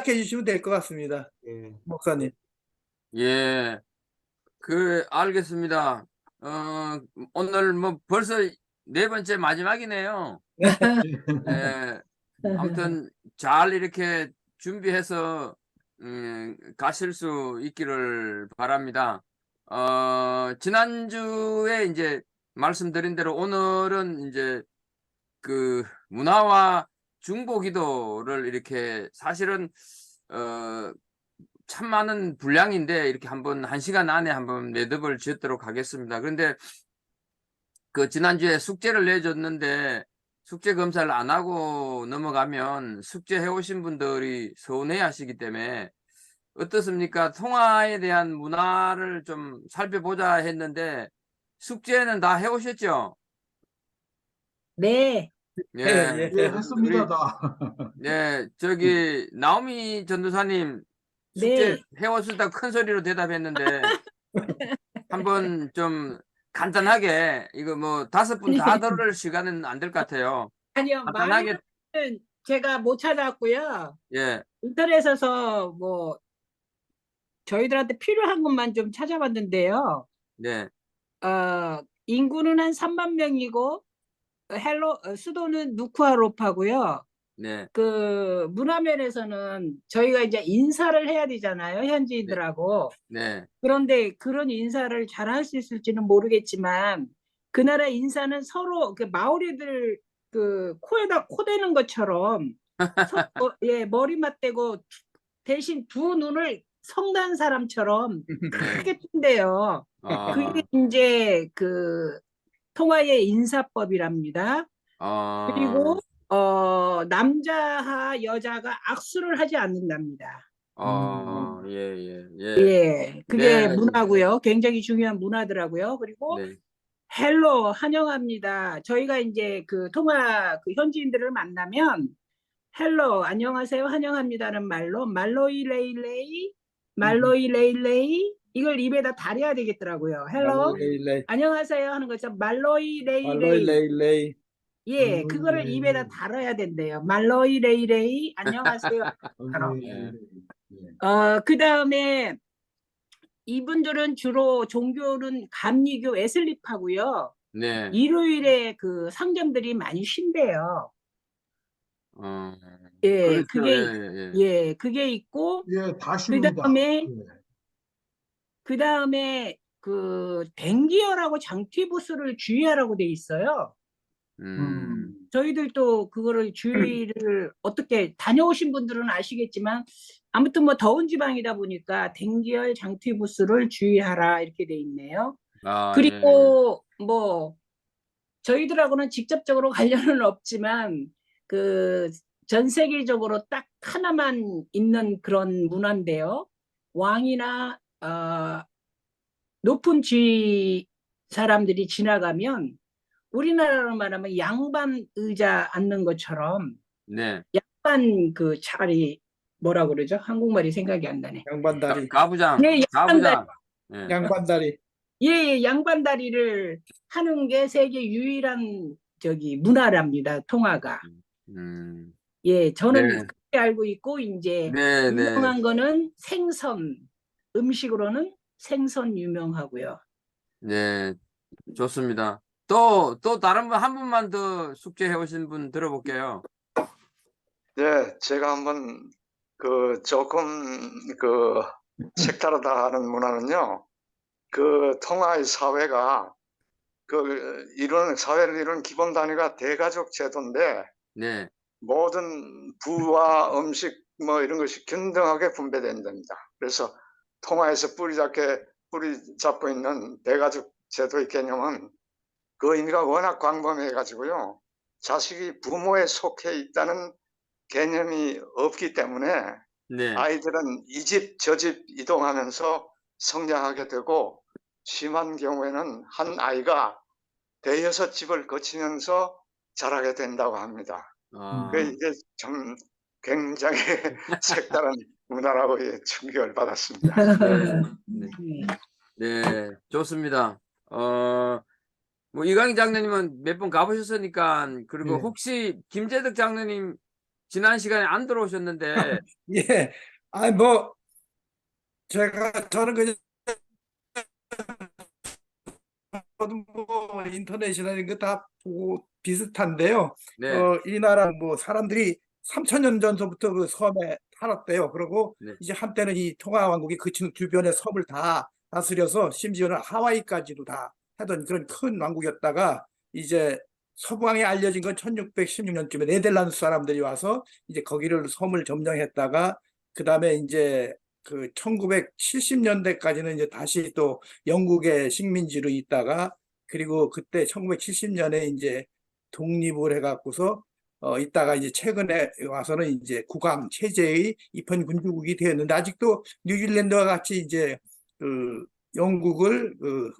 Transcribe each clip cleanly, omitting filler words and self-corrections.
시작해 주시면 될 것 같습니다. 예. 목사님. 예, 알겠습니다. 오늘 뭐 벌써 네 번째 마지막이네요. 예, 아무튼 잘 이렇게 준비해서 가실 수 있기를 바랍니다. 지난주에 이제 말씀드린 대로 오늘은 이제 그 문화와 중보기도를 이렇게 사실은 참 많은 분량인데 이렇게 한번 1시간 안에 한번 매듭을 지었도록 하겠습니다. 그런데 그 지난주에 숙제를 내줬는데 숙제 검사를 안 하고 넘어가면 숙제 해오신 분들이 서운해 하시기 때문에 어떻습니까? 통화에 대한 문화를 좀 살펴보자 했는데 숙제는 다 해오셨죠? 네. 예, 예, 예, 했습니다, 우리 다. 네, 저기 나오미 전도사님 숙제 네. 해오셨다 큰 소리로 대답했는데 한번 좀 간단하게 이거 뭐 5분 다 들을 시간은 안 될 것 같아요. 아니요, 간단하게 많이는 제가 못 찾았고요. 예, 인터넷에서 뭐 저희들한테 필요한 것만 좀 찾아봤는데요. 네, 인구는 한 3만 명이고 수도는 누쿠알로파고요. 네, 그 문화면에서는 저희가 이제 인사를 해야 되잖아요, 현지인들하고. 네, 그런데 그런 인사를 잘 할 수 있을지는 모르겠지만 그 나라 인사는 서로 그 마오리들 그 코에다 코대는 것처럼 예, 머리 맞대고 대신 두 눈을 성난 사람처럼 네. 크게 뜬대요. 그게 아, 이제 그 통화의 인사법이랍니다. 그리고 남자와 여자가 악수를 하지 않는답니다. 예, 예, 예, 예, 그게 네, 문화고요. 굉장히 중요한 문화더라고요. 그리고 네, 헬로 환영합니다. 저희가 이제 그 통화 그 현지인들을 만나면 헬로 안녕하세요 환영합니다는 말로 말로이 레일레이 말로이 레일레이 이걸 입에다 달여야 되겠더라고요. 헬로 레이, 안녕하세요 하는 것처럼 말로이 말로이, 레일레이 레이. 예, 그거를 입에다 달아야 된대요. 말로이 레이레이 안녕하세요. 그 다음에 이분들은 주로 종교는 감리교 웨슬리파고요. 네, 일요일에 그 상점들이 많이 쉰대요. 예, 그렇죠, 그게 예, 예, 그게 있고 예, 다 그 쉽니다. 다음에 예. 그 댕기열하고 장튀부스를 주의하라고 돼 있어요. 저희들도 그거를 주의를 어떻게 다녀오신 분들은 아시겠지만 아무튼 뭐 더운 지방이다 보니까 댕기열 장튀부스를 주의하라 이렇게 돼 있네요. 아, 예, 그리고 뭐 저희들하고는 직접적으로 관련은 없지만 그 전 세계적으로 딱 하나만 있는 그런 문화인데요. 왕이나 높은 지위 사람들이 지나가면 우리나라로 말하면 양반 의자 앉는 것처럼 네, 양반 그 자리 뭐라 그러죠? 한국말이 생각이 안 나네. 양반다리. 가부장, 예, 양반다리. 가부장, 예, 양반다리. 예, 양반다리를 하는 게 세계 유일한 저기 문화랍니다. 통화가. 음, 예, 저는 네, 그렇게 알고 있고 이제 네, 네, 유명한 거는 생선. 음식으로는 생선 유명하고요. 네, 좋습니다. 또 다른 분 한 분만 더 숙제해 오신 분 들어볼게요. 네, 제가 한번 조금 색다르다 하는 문화는요. 통화의 사회가 사회를 이루는 기본 단위가 대가족 제도인데 네, 모든 부와 음식 뭐 이런 것이 균등하게 분배된답니다. 그래서 통화에서 뿌리 잡고 있는 대가족 제도의 개념은 그 의미가 워낙 광범위해 가지고요. 자식이 부모에 속해 있다는 개념이 없기 때문에 네, 아이들은 이 집 저 집 이동하면서 성장하게 되고 심한 경우에는 한 아이가 대여섯 집을 거치면서 자라게 된다고 합니다. 이게 참 굉장히 색다른 문화라고 충격을 받았습니다. 네, 네, 좋습니다. 뭐 이강희 장로님은 몇 번 가보셨으니까 그리고 네. 혹시 김재덕 장로님 지난 시간에 안 들어오셨는데, 예. 아니 뭐 저는 그냥 뭐 인터넷이나 이런 거 다 보고 비슷한데요. 네, 이 나라 뭐 사람들이 3,000년 전서부터 그 섬에 살았대요. 그리고 네, 이제 한때는 이 통화 왕국이 그 주변의 섬을 다 다스려서 심지어는 하와이까지도 다 하던 그런 큰 왕국이었다가 이제 서방에 알려진 건 1616년쯤에 네덜란드 사람들이 와서 이제 거기를 섬을 점령했다가 그다음에 이제 그 1970년대까지는 이제 다시 또 영국의 식민지로 있다가 그리고 그때 1970년에 이제 독립을 해갖고서 있다가 이제 최근에 와서는 이제 국왕 체제의 입헌 군주국이 되었는데 아직도 뉴질랜드와 같이 이제 그 영국을 그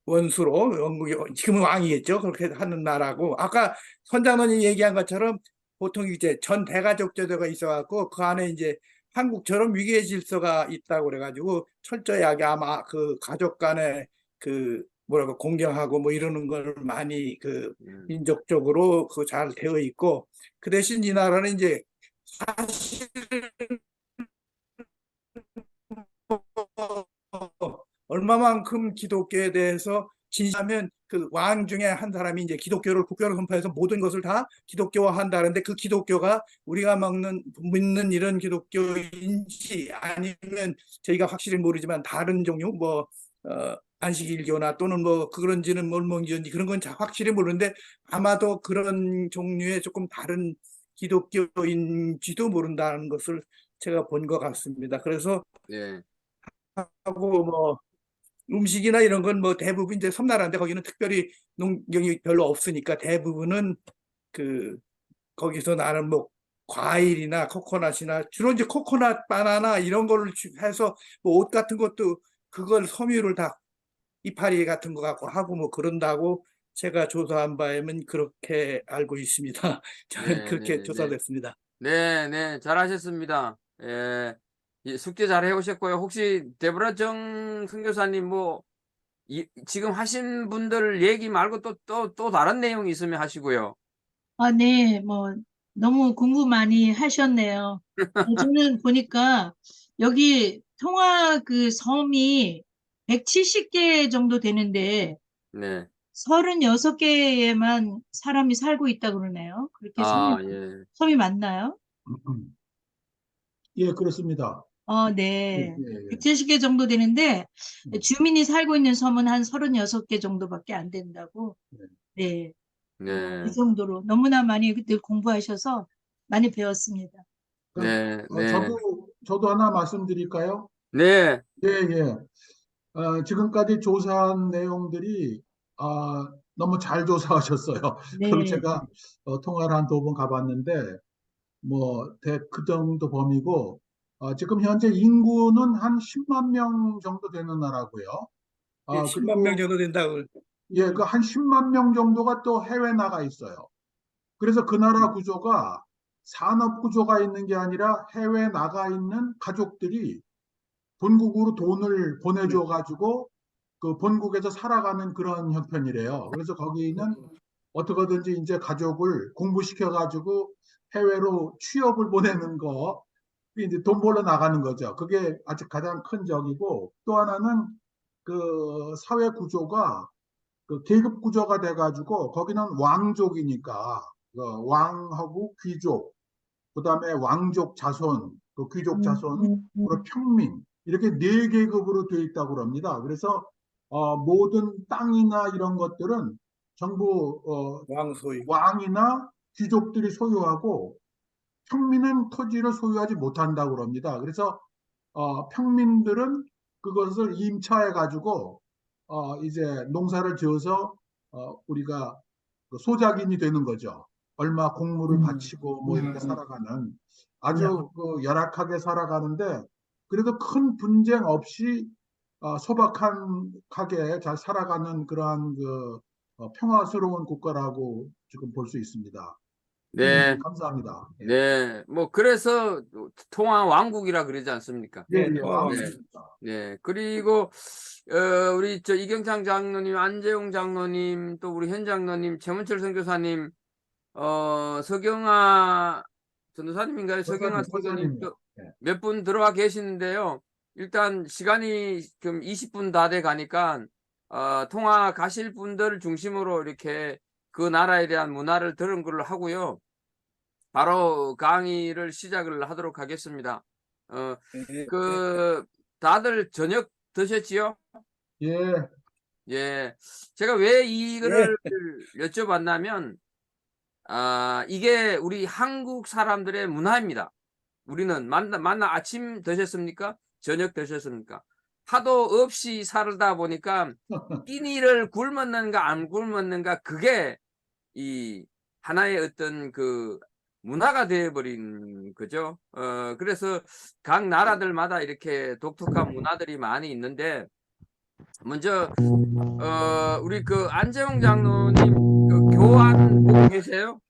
원수로 영국이 지금은 왕이겠죠. 그렇게 하는 나라고 아까 선장님이 얘기한 것처럼 보통 이제 전 대가족 제도가 있어갖고 그 안에 이제 한국처럼 위계의 질서가 있다고 그래가지고 철저하게 아마 그 가족 간에 그 뭐라고 공경하고 뭐 이러는 걸 많이 그 민족적으로 그 잘 되어 있고 그 대신 이 나라는 이제 사실 얼마만큼 기독교에 대해서 진시하면 그 왕 중에 한 사람이 이제 기독교를 국교로 선포해서 모든 것을 다 기독교화한다는데 그 기독교가 우리가 믿는 이런 기독교인지 아니면 저희가 확실히 모르지만 다른 종류 뭐 안식일교나 또는 뭐 그런지는 몰몬교인지 그런 건 확실히 모르는데 아마도 그런 종류의 조금 다른 기독교인지도 모른다는 것을 제가 본 것 같습니다. 그래서 네, 하고 뭐 음식이나 이런 건 뭐 대부분 이제 섬나라인데 거기는 특별히 농경이 별로 없으니까 대부분은 그 거기서 나는 뭐 과일이나 코코넛이나 주로 이제 코코넛 바나나 이런 거를 해서 뭐 옷 같은 것도 그걸 섬유를 다 이파리 같은 거 갖고 하고 뭐 그런다고 제가 조사한 바에는 그렇게 알고 있습니다. 저는 네, 그렇게 네, 네. 조사됐습니다. 네, 네, 잘하셨습니다. 예, 숙제 잘 해오셨고요. 혹시 데보라 정 선교사님 뭐 지금 하신 분들 얘기 말고 또 다른 내용 있으면 하시고요. 아, 네, 뭐, 너무 공부 많이 하셨네요. 저는 보니까 여기 통화 그 섬이 170개 정도 되는데 네, 36개에만 사람이 살고 있다 그러네요. 그렇게 아, 예, 섬이 맞나요? 예, 그렇습니다. 예, 네. 예, 예. 170개 정도 되는데 주민이 살고 있는 섬은 한 36개 정도밖에 안 된다고. 네. 네, 이 정도로 너무나 많이 늘 공부하셔서 많이 배웠습니다. 그럼, 네, 네, 저도 하나 말씀드릴까요? 네, 예, 예. 지금까지 조사한 내용들이 너무 잘 조사하셨어요. 그리고 네. 제가 통화를 한 2번 가봤는데 뭐 그 정도 범위고 지금 현재 인구는 한 10만 명 정도 되는 나라고요. 10만 명 그리고 정도 된다고. 예, 그 한 10만 명 정도가 또 해외 나가 있어요. 그래서 그 나라 구조가 산업 구조가 있는 게 아니라 해외 나가 있는 가족들이 본국으로 돈을 보내줘 가지고 그 본국에서 살아가는 그런 형편이래요. 그래서 거기는 어떻게든지 이제 가족을 공부시켜 가지고 해외로 취업을 보내는 거, 이제 돈 벌러 나가는 거죠. 그게 아주 가장 큰 적이고 또 하나는 그 사회 구조가 그 계급 구조가 돼가지고 거기는 왕족이니까 왕하고 귀족, 그다음에 왕족 자손, 그 귀족 자손, 그리고 평민 이렇게 4계급으로 되어 있다고 합니다. 그래서 모든 땅이나 이런 것들은 전부 왕소유. 왕이나 귀족들이 소유하고 평민은 토지를 소유하지 못한다고 합니다. 그래서 평민들은 그것을 임차해 가지고 이제 농사를 지어서 우리가 그 소작인이 되는 거죠. 얼마 공물을 바치고 뭐 이렇게 살아가는 아주 그 열악하게 살아가는데 그래도 큰 분쟁 없이 소박하게 잘 살아가는 그러한 그 평화스러운 국가라고 지금 볼 수 있습니다. 네, 감사합니다. 예, 네. 뭐 그래서 통화 왕국이라 그러지 않습니까? 예, 네, 예, 통화 왕입니다. 네. 그리고 우리 이경창 장로님, 안재용 장로님, 또 우리 현 장로님, 최문철 선교사님, 서경화 전도사님인가요? 서경화 선생님 권사님이요. 네. 몇 분 들어와 계시는데요. 일단 시간이 지금 20분 다 돼 가니까 통화 가실 분들 중심으로 이렇게 그 나라에 대한 문화를 들은 걸로 하고요. 바로 강의를 시작을 하도록 하겠습니다. 네. 다들 저녁 드셨지요? 예, 예. 제가 왜 이거를 여쭤봤냐면, 이게 우리 한국 사람들의 문화입니다. 우리는 만나 아침 드셨습니까? 저녁 드셨습니까? 파도 없이 살다 보니까 끼니를 굶었는가 안 굶었는가 그게 이 하나의 어떤 그 문화가 되어버린 거죠. 그래서 각 나라들마다 이렇게 독특한 문화들이 많이 있는데 먼저 우리 그 안재홍 장로님 그 교환 보고 계세요?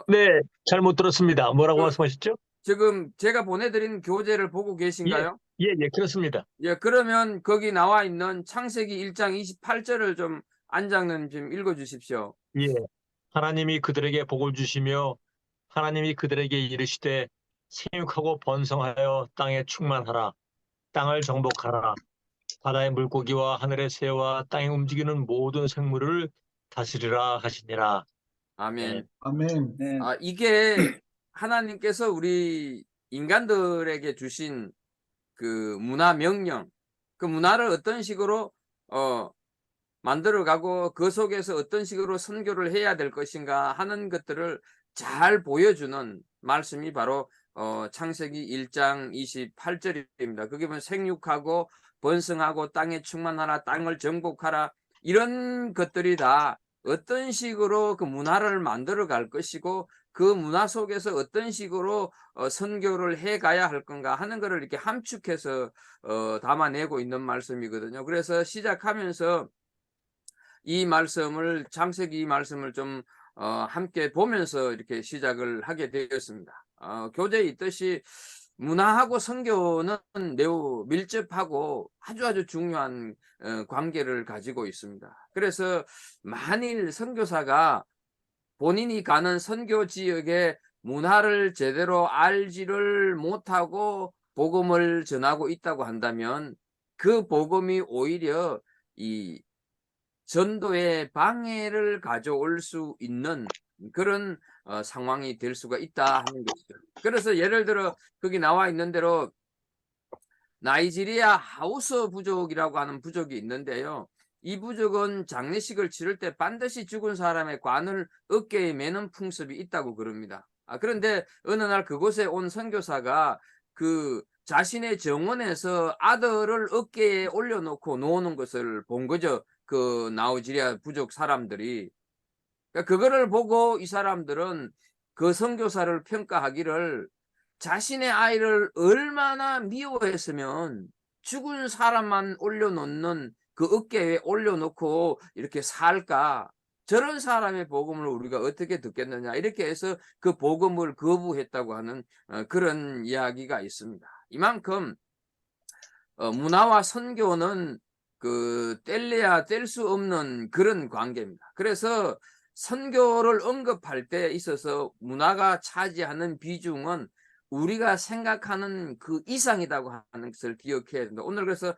네, 잘못 들었습니다. 뭐라고 그- 말씀하셨죠? 지금 제가 보내드린 교재를 보고 계신가요? 예, 그렇습니다. 예, 그러면 거기 나와 있는 창세기 1장 28절을 좀 안장님 좀 읽어 주십시오. 예. 하나님이 그들에게 복을 주시며 하나님이 그들에게 이르시되 생육하고 번성하여 땅에 충만하라. 땅을 정복하라. 바다의 물고기와 하늘의 새와 땅에 움직이는 모든 생물을 다스리라 하시니라. 아멘. 아멘. 네. 이게 하나님께서 우리 인간들에게 주신 그 문화 명령, 그 문화를 어떤 식으로 만들어가고 그 속에서 어떤 식으로 선교를 해야 될 것인가 하는 것들을 잘 보여주는 말씀이 바로 창세기 1장 28절입니다. 그게 보면 생육하고 번성하고 땅에 충만하라, 땅을 정복하라, 이런 것들이 다 어떤 식으로 그 문화를 만들어 갈 것이고 그 문화 속에서 어떤 식으로 선교를 해 가야 할 건가 하는 것을 이렇게 함축해서 담아내고 있는 말씀이거든요. 그래서 시작하면서 이 말씀을, 창세기 말씀을 좀 함께 보면서 이렇게 시작을 하게 되었습니다. 교재에 있듯이 문화하고 선교는 매우 밀접하고 아주 중요한 관계를 가지고 있습니다. 그래서 만일 선교사가 본인이 가는 선교 지역의 문화를 제대로 알지를 못하고 복음을 전하고 있다고 한다면 그 복음이 오히려 이 전도에 방해를 가져올 수 있는 그런 상황이 될 수가 있다 하는 것이죠. 그래서 예를 들어 거기 나와 있는 대로 나이지리아 하우스 부족이라고 하는 부족이 있는데요. 이 부족은 장례식을 치를 때 반드시 죽은 사람의 관을 어깨에 매는 풍습이 있다고 그럽니다. 그런데 어느 날 그곳에 온 선교사가 그 자신의 정원에서 아들을 어깨에 올려놓고 노는 것을 본 거죠. 그 나이지리아 부족 사람들이. 그러니까 그거를 보고 이 사람들은 그 선교사를 평가하기를 자신의 아이를 얼마나 미워했으면 죽은 사람만 올려놓는 그 어깨에 올려놓고 이렇게 살까? 저런 사람의 복음을 우리가 어떻게 듣겠느냐? 이렇게 해서 그 복음을 거부했다고 하는 그런 이야기가 있습니다. 이만큼 문화와 선교는 그 뗄래야 뗄 수 없는 그런 관계입니다. 그래서 선교를 언급할 때 있어서 문화가 차지하는 비중은 우리가 생각하는 그 이상이라고 하는 것을 기억해야 된다. 오늘 그래서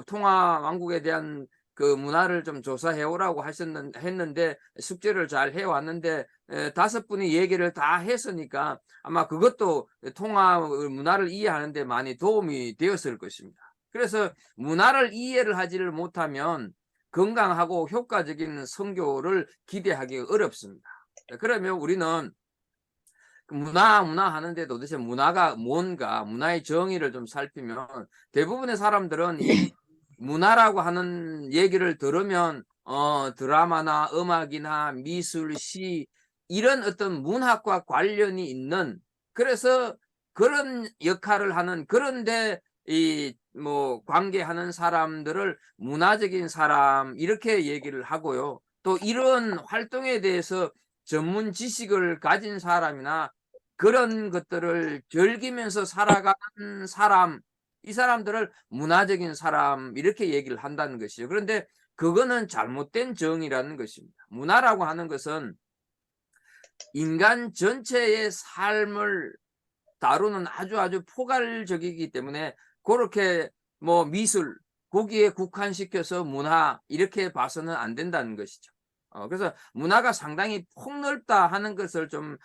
통화 왕국에 대한 그 문화를 좀 조사해 오라고 했는데 숙제를 잘 해왔는데 5분이 얘기를 다 했으니까 아마 그것도 통화 문화를 이해하는 데 많이 도움이 되었을 것입니다. 그래서 문화를 이해를 하지를 못하면 건강하고 효과적인 선교를 기대하기 어렵습니다. 그러면 우리는 문화 하는데 도대체 문화가 뭔가, 문화의 정의를 좀 살피면 대부분의 사람들은 이 문화라고 하는 얘기를 들으면 드라마나 음악이나 미술, 시 이런 어떤 문학과 관련이 있는, 그래서 그런 역할을 하는, 그런데 관계하는 사람들을 문화적인 사람 이렇게 얘기를 하고요. 또 이런 활동에 대해서 전문 지식을 가진 사람이나 그런 것들을 즐기면서 살아가는 사람, 이 사람들을 문화적인 사람 이렇게 얘기를 한다는 것이죠. 그런데 그거는 잘못된 정의라는 것입니다. 문화라고 하는 것은 인간 전체의 삶을 다루는 아주 포괄적이기 때문에 그렇게 뭐 미술, 거기에 국한시켜서 문화 이렇게 봐서는 안 된다는 것이죠. 그래서 문화가 상당히 폭넓다 하는 것을 좀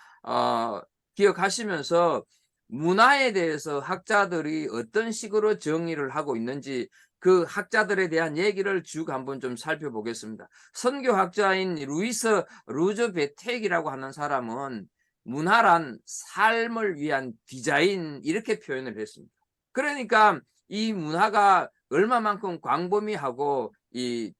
기억하시면서 문화에 대해서 학자들이 어떤 식으로 정의를 하고 있는지 그 학자들에 대한 얘기를 쭉 한번 좀 살펴보겠습니다. 선교학자인 루이스 루즈베텍이라고 하는 사람은 문화란 삶을 위한 디자인 이렇게 표현을 했습니다. 그러니까 이 문화가 얼마만큼 광범위하고 이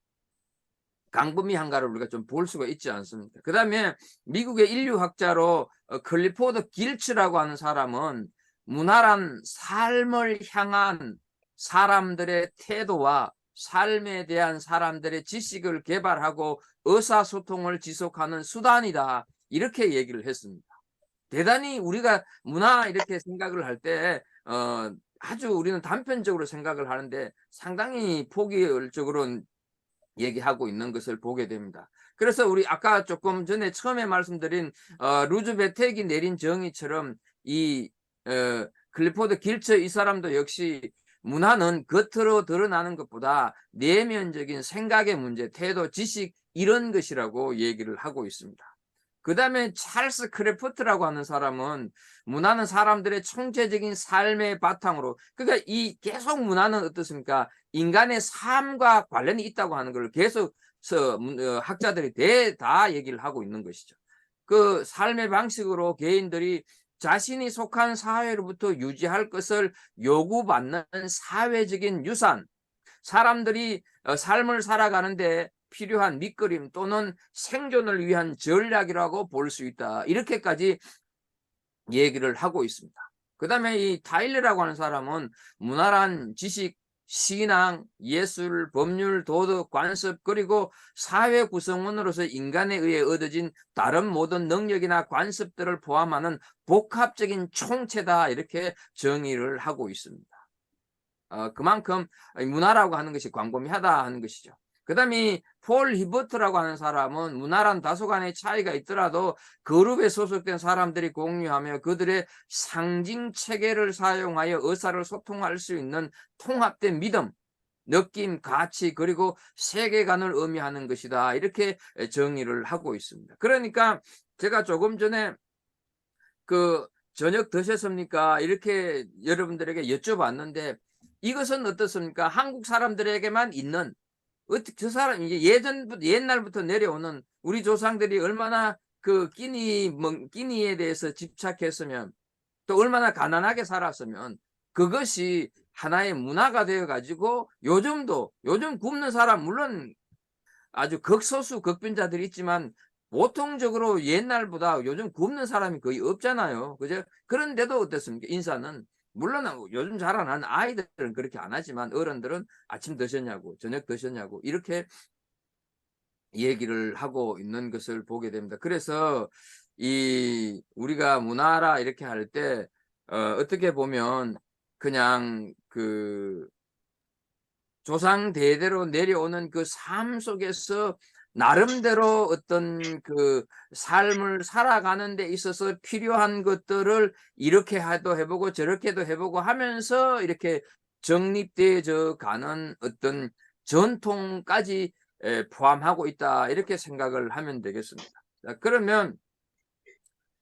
광범위한가를 우리가 좀 볼 수가 있지 않습니까? 그 다음에 미국의 인류학자로 클리포드 길츠라고 하는 사람은 문화란 삶을 향한 사람들의 태도와 삶에 대한 사람들의 지식을 개발하고 의사소통을 지속하는 수단이다. 이렇게 얘기를 했습니다. 대단히 우리가 문화 이렇게 생각을 할 때 아주 우리는 단편적으로 생각을 하는데 상당히 포괄적으로 얘기하고 있는 것을 보게 됩니다. 그래서 우리 아까 조금 전에 처음에 말씀드린 루즈베텍이 내린 정의처럼 이 클리포드 길츠 이 사람도 역시 문화는 겉으로 드러나는 것보다 내면적인 생각의 문제, 태도, 지식 이런 것이라고 얘기를 하고 있습니다. 그 다음에 찰스 크래프트라고 하는 사람은 문화는 사람들의 총체적인 삶의 바탕으로, 그러니까 이 계속 문화는 어떻습니까? 인간의 삶과 관련이 있다고 하는 걸 계속 학자들이 다 얘기를 하고 있는 것이죠. 그 삶의 방식으로 개인들이 자신이 속한 사회로부터 유지할 것을 요구받는 사회적인 유산, 사람들이 삶을 살아가는데 필요한 밑그림 또는 생존을 위한 전략이라고 볼 수 있다. 이렇게까지 얘기를 하고 있습니다. 그 다음에 이 타일러라고 하는 사람은 문화란 지식, 신앙, 예술, 법률, 도덕, 관습 그리고 사회 구성원으로서 인간에 의해 얻어진 다른 모든 능력이나 관습들을 포함하는 복합적인 총체다. 이렇게 정의를 하고 있습니다. 그만큼 문화라고 하는 것이 광범위하다 하는 것이죠. 그 다음에 폴 히버트라고 하는 사람은 문화란 다소간의 차이가 있더라도 그룹에 소속된 사람들이 공유하며 그들의 상징 체계를 사용하여 의사를 소통할 수 있는 통합된 믿음, 느낌, 가치 그리고 세계관을 의미하는 것이다. 이렇게 정의를 하고 있습니다. 그러니까 제가 조금 전에 그 저녁 드셨습니까? 이렇게 여러분들에게 여쭤봤는데 이것은 어떻습니까? 한국 사람들에게만 있는 저 사람 이제 옛날부터 내려오는 우리 조상들이 얼마나 그 끼니에 대해서 집착했으면 또 얼마나 가난하게 살았으면 그것이 하나의 문화가 되어 가지고 요즘 굶는 사람 물론 아주 극소수 극빈자들이 있지만 보통적으로 옛날보다 요즘 굶는 사람이 거의 없잖아요. 그죠? 그런데도 어떻습니까? 인사는 물론 요즘 자라난 아이들은 그렇게 안 하지만 어른들은 아침 드셨냐고 저녁 드셨냐고 이렇게 얘기를 하고 있는 것을 보게 됩니다. 그래서 이 우리가 문화라 이렇게 할 때 어떻게 보면 그냥 그 조상 대대로 내려오는 그 삶 속에서 나름대로 어떤 그 삶을 살아가는 데 있어서 필요한 것들을 이렇게 해보고 저렇게도 해보고 하면서 이렇게 정립되어져 가는 어떤 전통까지 포함하고 있다. 이렇게 생각을 하면 되겠습니다. 자, 그러면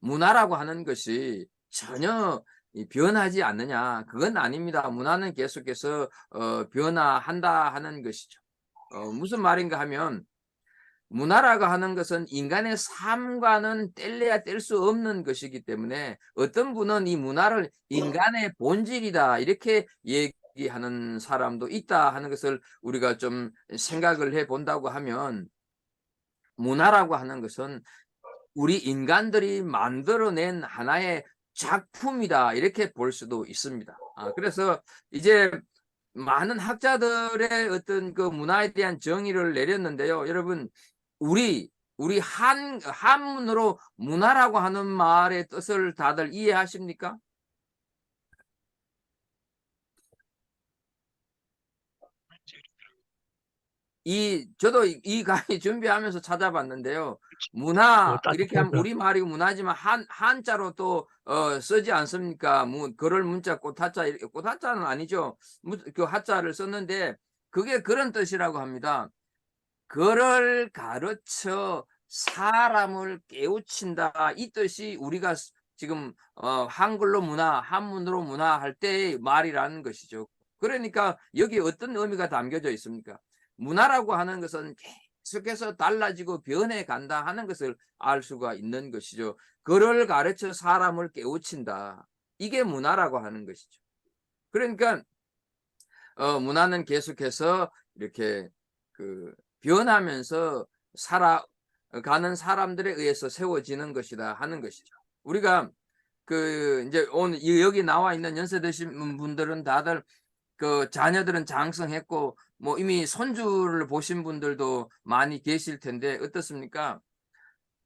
문화라고 하는 것이 전혀 변하지 않느냐? 그건 아닙니다. 문화는 계속해서 변화한다 하는 것이죠. 무슨 말인가 하면 문화라고 하는 것은 인간의 삶과는 뗄래야 뗄 수 없는 것이기 때문에 어떤 분은 이 문화를 인간의 본질이다 이렇게 얘기하는 사람도 있다 하는 것을 우리가 좀 생각을 해 본다고 하면 문화라고 하는 것은 우리 인간들이 만들어낸 하나의 작품이다 이렇게 볼 수도 있습니다. 그래서 이제 많은 학자들의 어떤 그 문화에 대한 정의를 내렸는데요. 여러분 우리 한문으로 문화라고 하는 말의 뜻을 다들 이해하십니까? 저도 이 강의 준비하면서 찾아봤는데요. 문화, 이렇게 하면 따뜻하죠. 우리말이 문화지만 한자로 또 쓰지 않습니까? 그럴 문자 꽃하자, 꽃하자는 아니죠. 그 하자를 썼는데 그게 그런 뜻이라고 합니다. 그를 가르쳐 사람을 깨우친다. 이 뜻이 우리가 지금 한글로 문화, 한문으로 문화 할 때의 말이라는 것이죠. 그러니까 여기 어떤 의미가 담겨져 있습니까? 문화라고 하는 것은 계속해서 달라지고 변해 간다 하는 것을 알 수가 있는 것이죠. 그를 가르쳐 사람을 깨우친다. 이게 문화라고 하는 것이죠. 그러니까 문화는 계속해서 이렇게 변하면서 살아가는 사람들에 의해서 세워지는 것이다 하는 것이죠. 우리가 이제 오늘 여기 나와 있는 연세 드신 분들은 다들 자녀들은 장성했고 뭐 이미 손주를 보신 분들도 많이 계실 텐데 어떻습니까?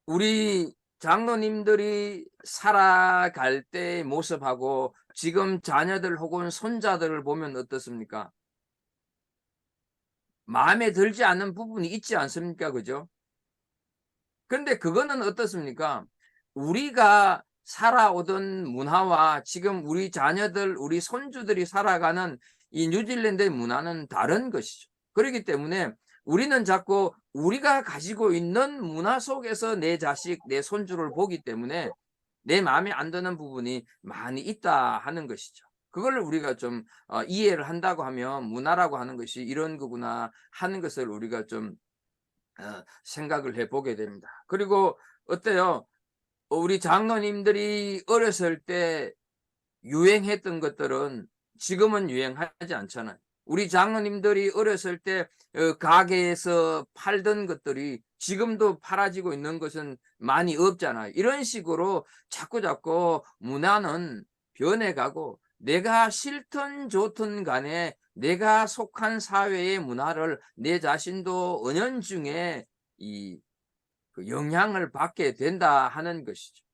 우리 장로님들이 살아갈 때의 모습하고 지금 자녀들 혹은 손자들을 보면 어떻습니까? 마음에 들지 않는 부분이 있지 않습니까? 그죠? 근데 그거는 어떻습니까? 우리가 살아오던 문화와 지금 우리 자녀들, 우리 손주들이 살아가는 이 뉴질랜드의 문화는 다른 것이죠. 그렇기 때문에 우리는 자꾸 우리가 가지고 있는 문화 속에서 내 자식, 내 손주를 보기 때문에 내 마음에 안 드는 부분이 많이 있다 하는 것이죠. 그걸 우리가 좀 이해를 한다고 하면 문화라고 하는 것이 이런 거구나 하는 것을 우리가 좀 생각을 해보게 됩니다. 그리고 어때요? 우리 장로님들이 어렸을 때 유행했던 것들은 지금은 유행하지 않잖아요. 우리 장로님들이 어렸을 때 가게에서 팔던 것들이 지금도 팔아지고 있는 것은 많이 없잖아요. 이런 식으로 자꾸 문화는 변해가고 내가 싫든 좋든 간에 내가 속한 사회의 문화를 내 자신도 은연중에 영향을 받게 된다 하는 것이죠.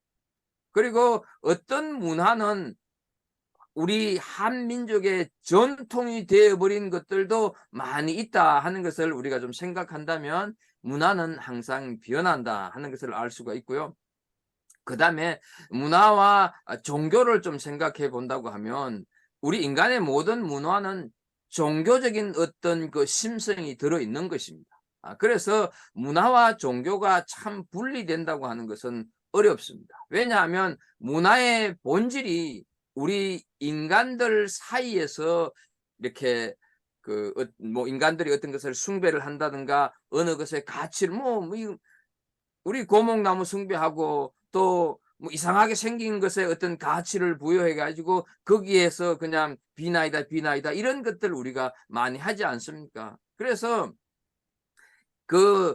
그리고 어떤 문화는 우리 한민족의 전통이 되어버린 것들도 많이 있다 하는 것을 우리가 좀 생각한다면 문화는 항상 변한다 하는 것을 알 수가 있고요. 그 다음에 문화와 종교를 좀 생각해 본다고 하면 우리 인간의 모든 문화는 종교적인 어떤 심성이 들어있는 것입니다. 그래서 문화와 종교가 참 분리된다고 하는 것은 어렵습니다. 왜냐하면 문화의 본질이 우리 인간들 사이에서 이렇게 인간들이 어떤 것을 숭배를 한다든가 어느 것의 가치를 우리 고목나무 숭배하고 또 뭐 이상하게 생긴 것에 어떤 가치를 부여해 가지고 거기에서 그냥 비나이다 이런 것들 우리가 많이 하지 않습니까? 그래서 그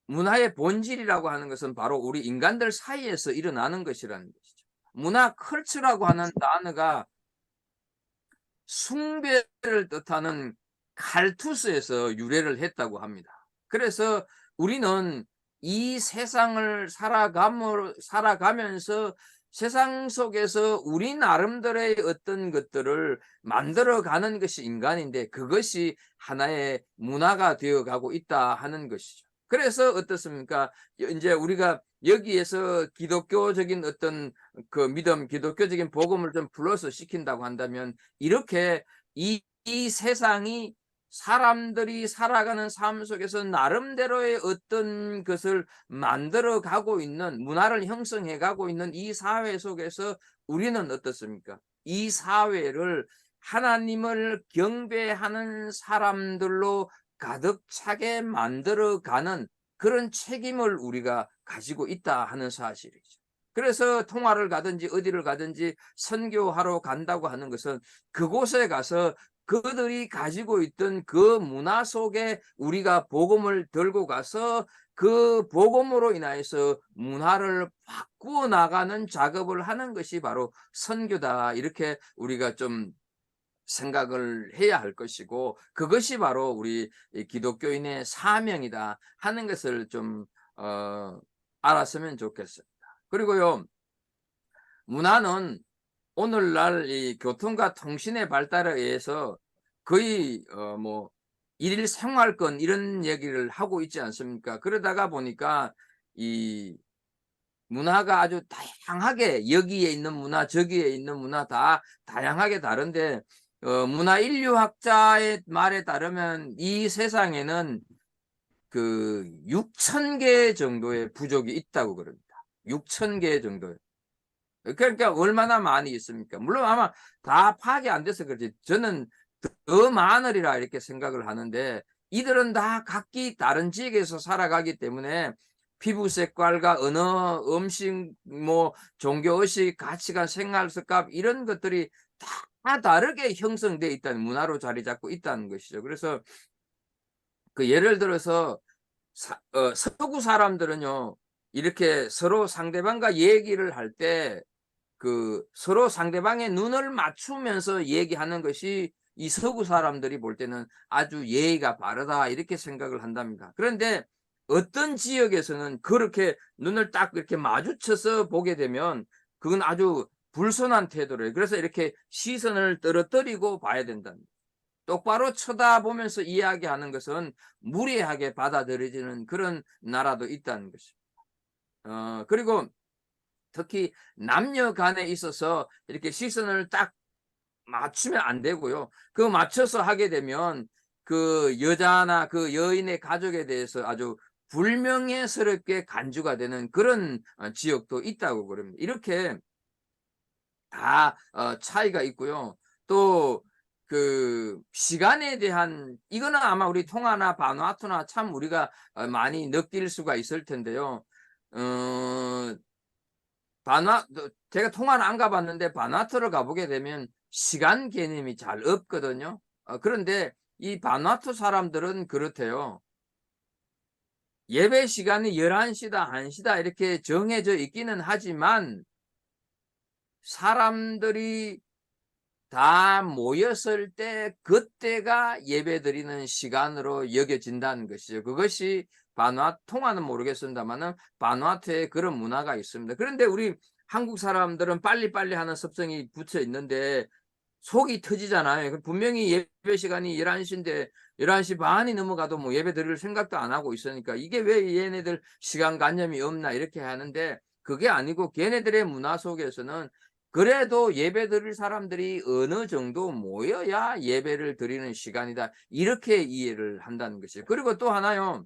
문화의 본질이라고 하는 것은 바로 우리 인간들 사이에서 일어나는 것이라는 것이죠. 문화 컬처라고 하는 단어가 숭배를 뜻하는 칼투스에서 유래를 했다고 합니다. 그래서 우리는 이 세상을 살아가면서 세상 속에서 우리 나름대로의 어떤 것들을 만들어가는 것이 인간인데 그것이 하나의 문화가 되어가고 있다 하는 것이죠. 그래서 어떻습니까? 이제 우리가 여기에서 기독교적인 어떤 믿음, 기독교적인 복음을 좀 플러스 시킨다고 한다면 이렇게 이 세상이 사람들이 살아가는 삶 속에서 나름대로의 어떤 것을 만들어 가고 있는 문화를 형성해 가고 있는 이 사회 속에서 우리는 어떻습니까? 이 사회를 하나님을 경배하는 사람들로 가득 차게 만들어 가는 그런 책임을 우리가 가지고 있다 하는 사실이죠. 그래서 통화를 가든지 어디를 가든지 선교하러 간다고 하는 것은 그곳에 가서 그들이 가지고 있던 그 문화 속에 우리가 복음을 들고 가서 그 복음으로 인하여서 문화를 바꾸어 나가는 작업을 하는 것이 바로 선교다. 이렇게 우리가 좀 생각을 해야 할 것이고 그것이 바로 우리 기독교인의 사명이다 하는 것을 좀 알았으면 좋겠습니다. 그리고요, 문화는 오늘날 이 교통과 통신의 발달에 의해서 거의 일일 생활권 이런 얘기를 하고 있지 않습니까? 그러다가 보니까 이 문화가 아주 다양하게 여기에 있는 문화, 저기에 있는 문화 다 다양하게 다른데 문화 인류학자의 말에 따르면 이 세상에는 그 6,000개 정도의 부족이 있다고 그럽니다. 6,000개 정도의. 그러니까 얼마나 많이 있습니까? 물론 아마 다 파악이 안 돼서 그렇지. 저는 더 많으리라 이렇게 생각을 하는데 이들은 다 각기 다른 지역에서 살아가기 때문에 피부 색깔과 언어, 음식, 뭐 종교의식, 가치관, 생활 습관 이런 것들이 다 다르게 형성되어 있다는 문화로 자리 잡고 있다는 것이죠. 그래서 그 예를 들어서 서구 사람들은요 이렇게 서로 상대방과 얘기를 할 때 그 서로 상대방의 눈을 맞추면서 얘기하는 것이 이 서구 사람들이 볼 때는 아주 예의가 바르다 이렇게 생각을 한답니다. 그런데 어떤 지역에서는 그렇게 눈을 딱 이렇게 마주쳐서 보게 되면 그건 아주 불손한 태도래요. 그래서 이렇게 시선을 떨어뜨리고 봐야 된답니다. 똑바로 쳐다보면서 이야기하는 것은 무례하게 받아들여지는 그런 나라도 있다는 것입니다. 그리고 특히 남녀 간에 있어서 이렇게 시선을 딱 맞추면 안 되고요. 그 맞춰서 하게 되면 그 여자나 그 여인의 가족에 대해서 아주 불명예스럽게 간주가 되는 그런 지역도 있다고 그럽니다. 이렇게 다 차이가 있고요. 또 그 시간에 대한 이거는 아마 우리 통화나 바누아투나 참 우리가 많이 느낄 수가 있을 텐데요. 제가 통화는 안 가봤는데 바누아투를 가보게 되면 시간 개념이 잘 없거든요. 그런데 이 바누아투 사람들은 그렇대요. 예배 시간이 11시다, 1시다 이렇게 정해져 있기는 하지만 사람들이 다 모였을 때 그때가 예배 드리는 시간으로 여겨진다는 것이죠. 그것이 통화는 모르겠습니다만은 바누아투에 그런 문화가 있습니다. 그런데 우리 한국 사람들은 빨리빨리 하는 습성이 붙어 있는데 속이 터지잖아요. 분명히 예배 시간이 11시인데 11시 반이 넘어가도 뭐 예배 드릴 생각도 안 하고 있으니까 이게 왜 얘네들 시간관념이 없나 이렇게 하는데 그게 아니고 걔네들의 문화 속에서는 그래도 예배 드릴 사람들이 어느 정도 모여야 예배를 드리는 시간이다. 이렇게 이해를 한다는 것이에요. 그리고 또 하나요.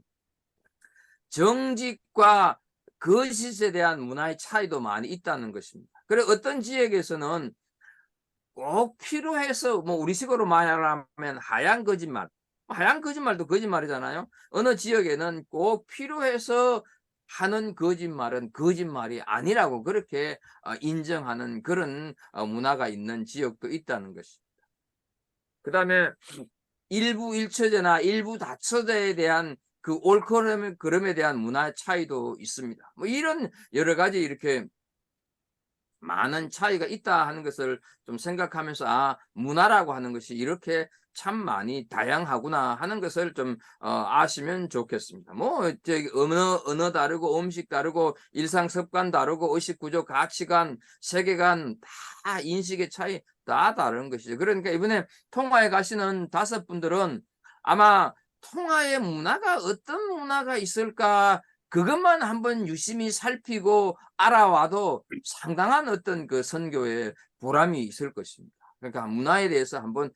정직과 거짓에 대한 문화의 차이도 많이 있다는 것입니다. 그래 어떤 지역에서는 꼭 필요해서 뭐 우리식으로 말하면 하얀 거짓말. 하얀 거짓말도 거짓말이잖아요. 어느 지역에는 꼭 필요해서 하는 거짓말은 거짓말이 아니라고 그렇게 인정하는 그런 문화가 있는 지역도 있다는 것입니다. 그 다음에 일부 일처제나 일부 다처제에 대한 그 옳그름에 대한 문화 차이도 있습니다. 뭐 이런 여러 가지 이렇게 많은 차이가 있다 하는 것을 좀 생각하면서 문화라고 하는 것이 이렇게 참 많이 다양하구나 하는 것을 좀 아시면 좋겠습니다. 뭐 저기 언어 다르고 음식 다르고 일상 습관 다르고 의식 구조 가치관 세계관 다 인식의 차이 다 다른 것이죠. 그러니까 이번에 통화에 가시는 5분들은 아마 통화의 문화가 어떤 문화가 있을까 그것만 한번 유심히 살피고 알아와도 상당한 어떤 그 선교의 보람이 있을 것입니다. 그러니까 문화에 대해서 한번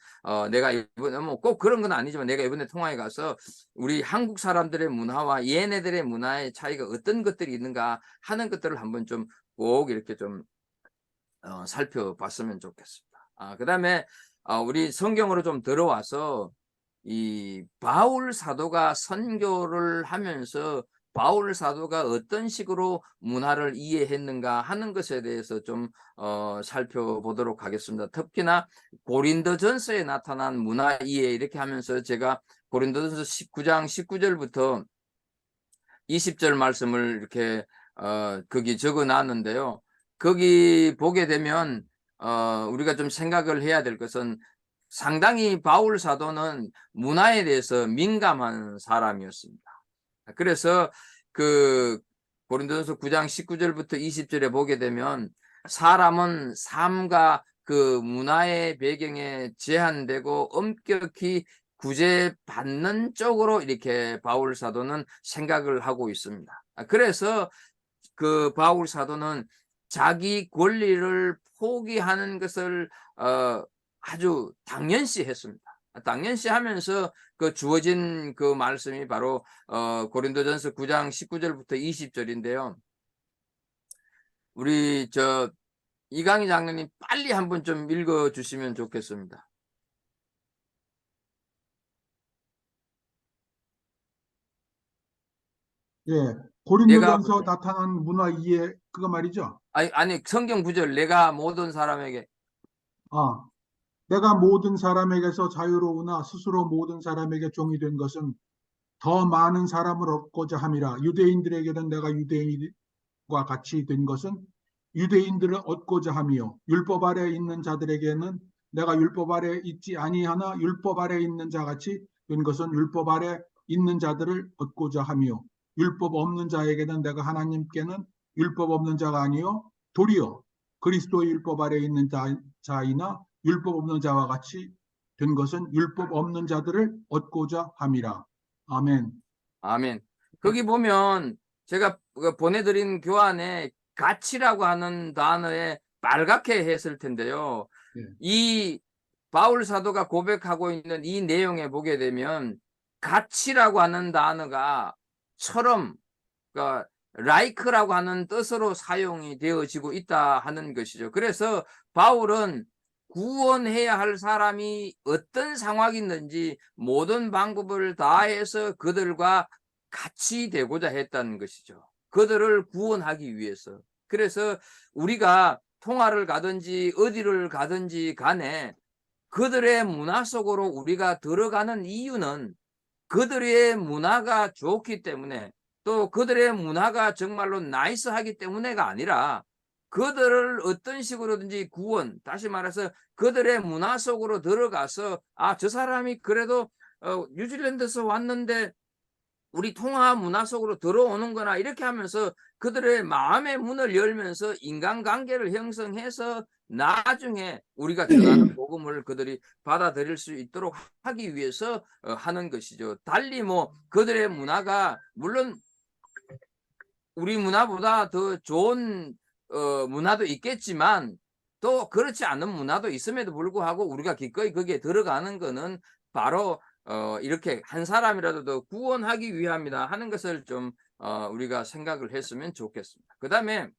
내가 이번에 뭐 꼭 그런 건 아니지만 내가 이번에 통화에 가서 우리 한국 사람들의 문화와 얘네들의 문화의 차이가 어떤 것들이 있는가 하는 것들을 한번 좀 꼭 이렇게 좀 살펴봤으면 좋겠습니다. 그다음에 우리 성경으로 좀 들어와서 이 바울 사도가 선교를 하면서 바울 사도가 어떤 식으로 문화를 이해했는가 하는 것에 대해서 좀 살펴보도록 하겠습니다. 특히나 고린도전서에 나타난 문화 이해 이렇게 하면서 제가 고린도전서 19장 19절부터 20절 말씀을 이렇게 거기 적어 놨는데요. 거기 보게 되면 우리가 좀 생각을 해야 될 것은 상당히 바울 사도는 문화에 대해서 민감한 사람이었습니다. 그래서 그 고린도전서 9장 19절부터 20절에 보게 되면 사람은 삶과 그 문화의 배경에 제한되고 엄격히 구제받는 쪽으로 이렇게 바울 사도는 생각을 하고 있습니다. 그래서 그 바울 사도는 자기 권리를 포기하는 것을 아주 당연시 했습니다. 당연시 하면서 그 주어진 그 말씀이 바로 고린도전서 9장 19절부터 20절인데요. 우리 이강희 장로님 빨리 한번 좀 읽어 주시면 좋겠습니다. 예, 내가 고린도전서 볼 때, 나타난 문화 이해 그거 말이죠. 아니 성경 구절 내가 모든 사람에게 아, 내가 모든 사람에게서 자유로우나 스스로 모든 사람에게 종이 된 것은 더 많은 사람을 얻고자 함이라. 유대인들에게는 내가 유대인과 같이 된 것은 유대인들을 얻고자 함이요. 율법 아래 있는 자들에게는 내가 율법 아래 있지 아니하나 율법 아래 있는 자 같이 된 것은 율법 아래 있는 자들을 얻고자 함이요. 율법 없는 자에게는 내가 하나님께는 율법 없는 자가 아니요 도리어 그리스도의 율법 아래 있는 자이나 율법 없는 자와 같이 된 것은 율법 없는 자들을 얻고자 함이라. 아멘. 아멘. 거기 보면 제가 보내드린 교환에 가치라고 하는 단어에 빨갛게 했을 텐데요. 예. 이 바울 사도가 고백하고 있는 이 내용에 보게 되면 가치라고 하는 단어가 처럼 그러니까 like라고 하는 뜻으로 사용이 되어지고 있다 하는 것이죠. 그래서 바울은 구원해야 할 사람이 어떤 상황이 있는지 모든 방법을 다해서 그들과 같이 되고자 했다는 것이죠. 그들을 구원하기 위해서. 그래서 우리가 통화를 가든지 어디를 가든지 간에 그들의 문화 속으로 우리가 들어가는 이유는 그들의 문화가 좋기 때문에 또 그들의 문화가 정말로 나이스하기 때문에가 아니라 그들을 어떤 식으로든지 구원, 다시 말해서 그들의 문화 속으로 들어가서 저 사람이 그래도 뉴질랜드에서 왔는데 우리 통화 문화 속으로 들어오는 거나 이렇게 하면서 그들의 마음의 문을 열면서 인간관계를 형성해서 나중에 우리가 전하는 복음을 그들이 받아들일 수 있도록 하기 위해서 하는 것이죠. 달리 뭐 그들의 문화가 물론 우리 문화보다 더 좋은 문화도 있겠지만 또 그렇지 않은 문화도 있음에도 불구하고 우리가 기꺼이 거기에 들어가는 거는 바로 이렇게 한 사람이라도 더 구원하기 위함이다 하는 것을 좀 우리가 생각을 했으면 좋겠습니다. 그 다음에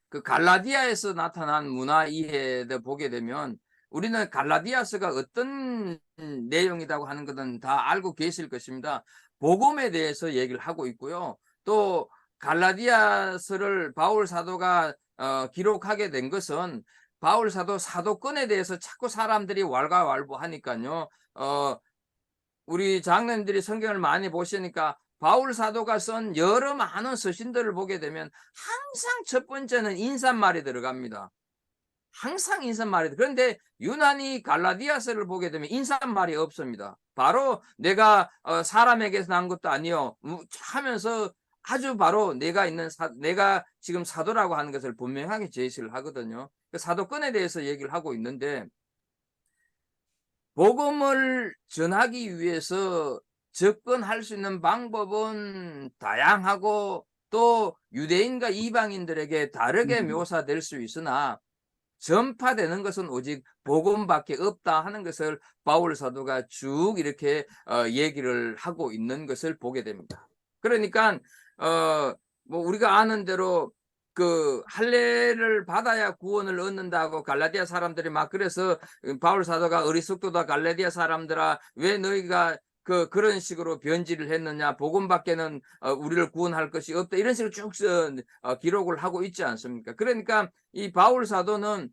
그 갈라디아에서 나타난 문화 이해를 보게 되면 우리는 갈라디아서가 어떤 내용이라고 하는 것은 다 알고 계실 것입니다. 복음에 대해서 얘기를 하고 있고요. 또 갈라디아서를 바울 사도가 기록하게 된 것은 바울 사도 사도권에 대해서 자꾸 사람들이 왈가왈부하니까요. 우리 장로님들이 성경을 많이 보시니까 바울 사도가 쓴 여러 많은 서신들을 보게 되면 항상 첫 번째는 인사말이 들어갑니다. 항상 인사말이. 그런데 유난히 갈라디아서를 보게 되면 인사말이 없습니다. 바로 내가 사람에게서 난 것도 아니요 하면서 아주 바로 내가 지금 사도라고 하는 것을 분명하게 제시를 하거든요. 그 사도권에 대해서 얘기를 하고 있는데 복음을 전하기 위해서 접근할 수 있는 방법은 다양하고 또 유대인과 이방인들에게 다르게 묘사될 수 있으나 전파되는 것은 오직 복음밖에 없다 하는 것을 바울 사도가 쭉 이렇게 얘기를 하고 있는 것을 보게 됩니다. 그러니까 뭐 우리가 아는 대로 그 할례를 받아야 구원을 얻는다고 갈라디아 사람들이 막 그래서 바울 사도가 어리석도다 갈라디아 사람들아 왜 너희가 그런 식으로 변질을 했느냐 복음밖에는 우리를 구원할 것이 없다 이런 식으로 쭉 기록을 하고 있지 않습니까? 그러니까 이 바울 사도는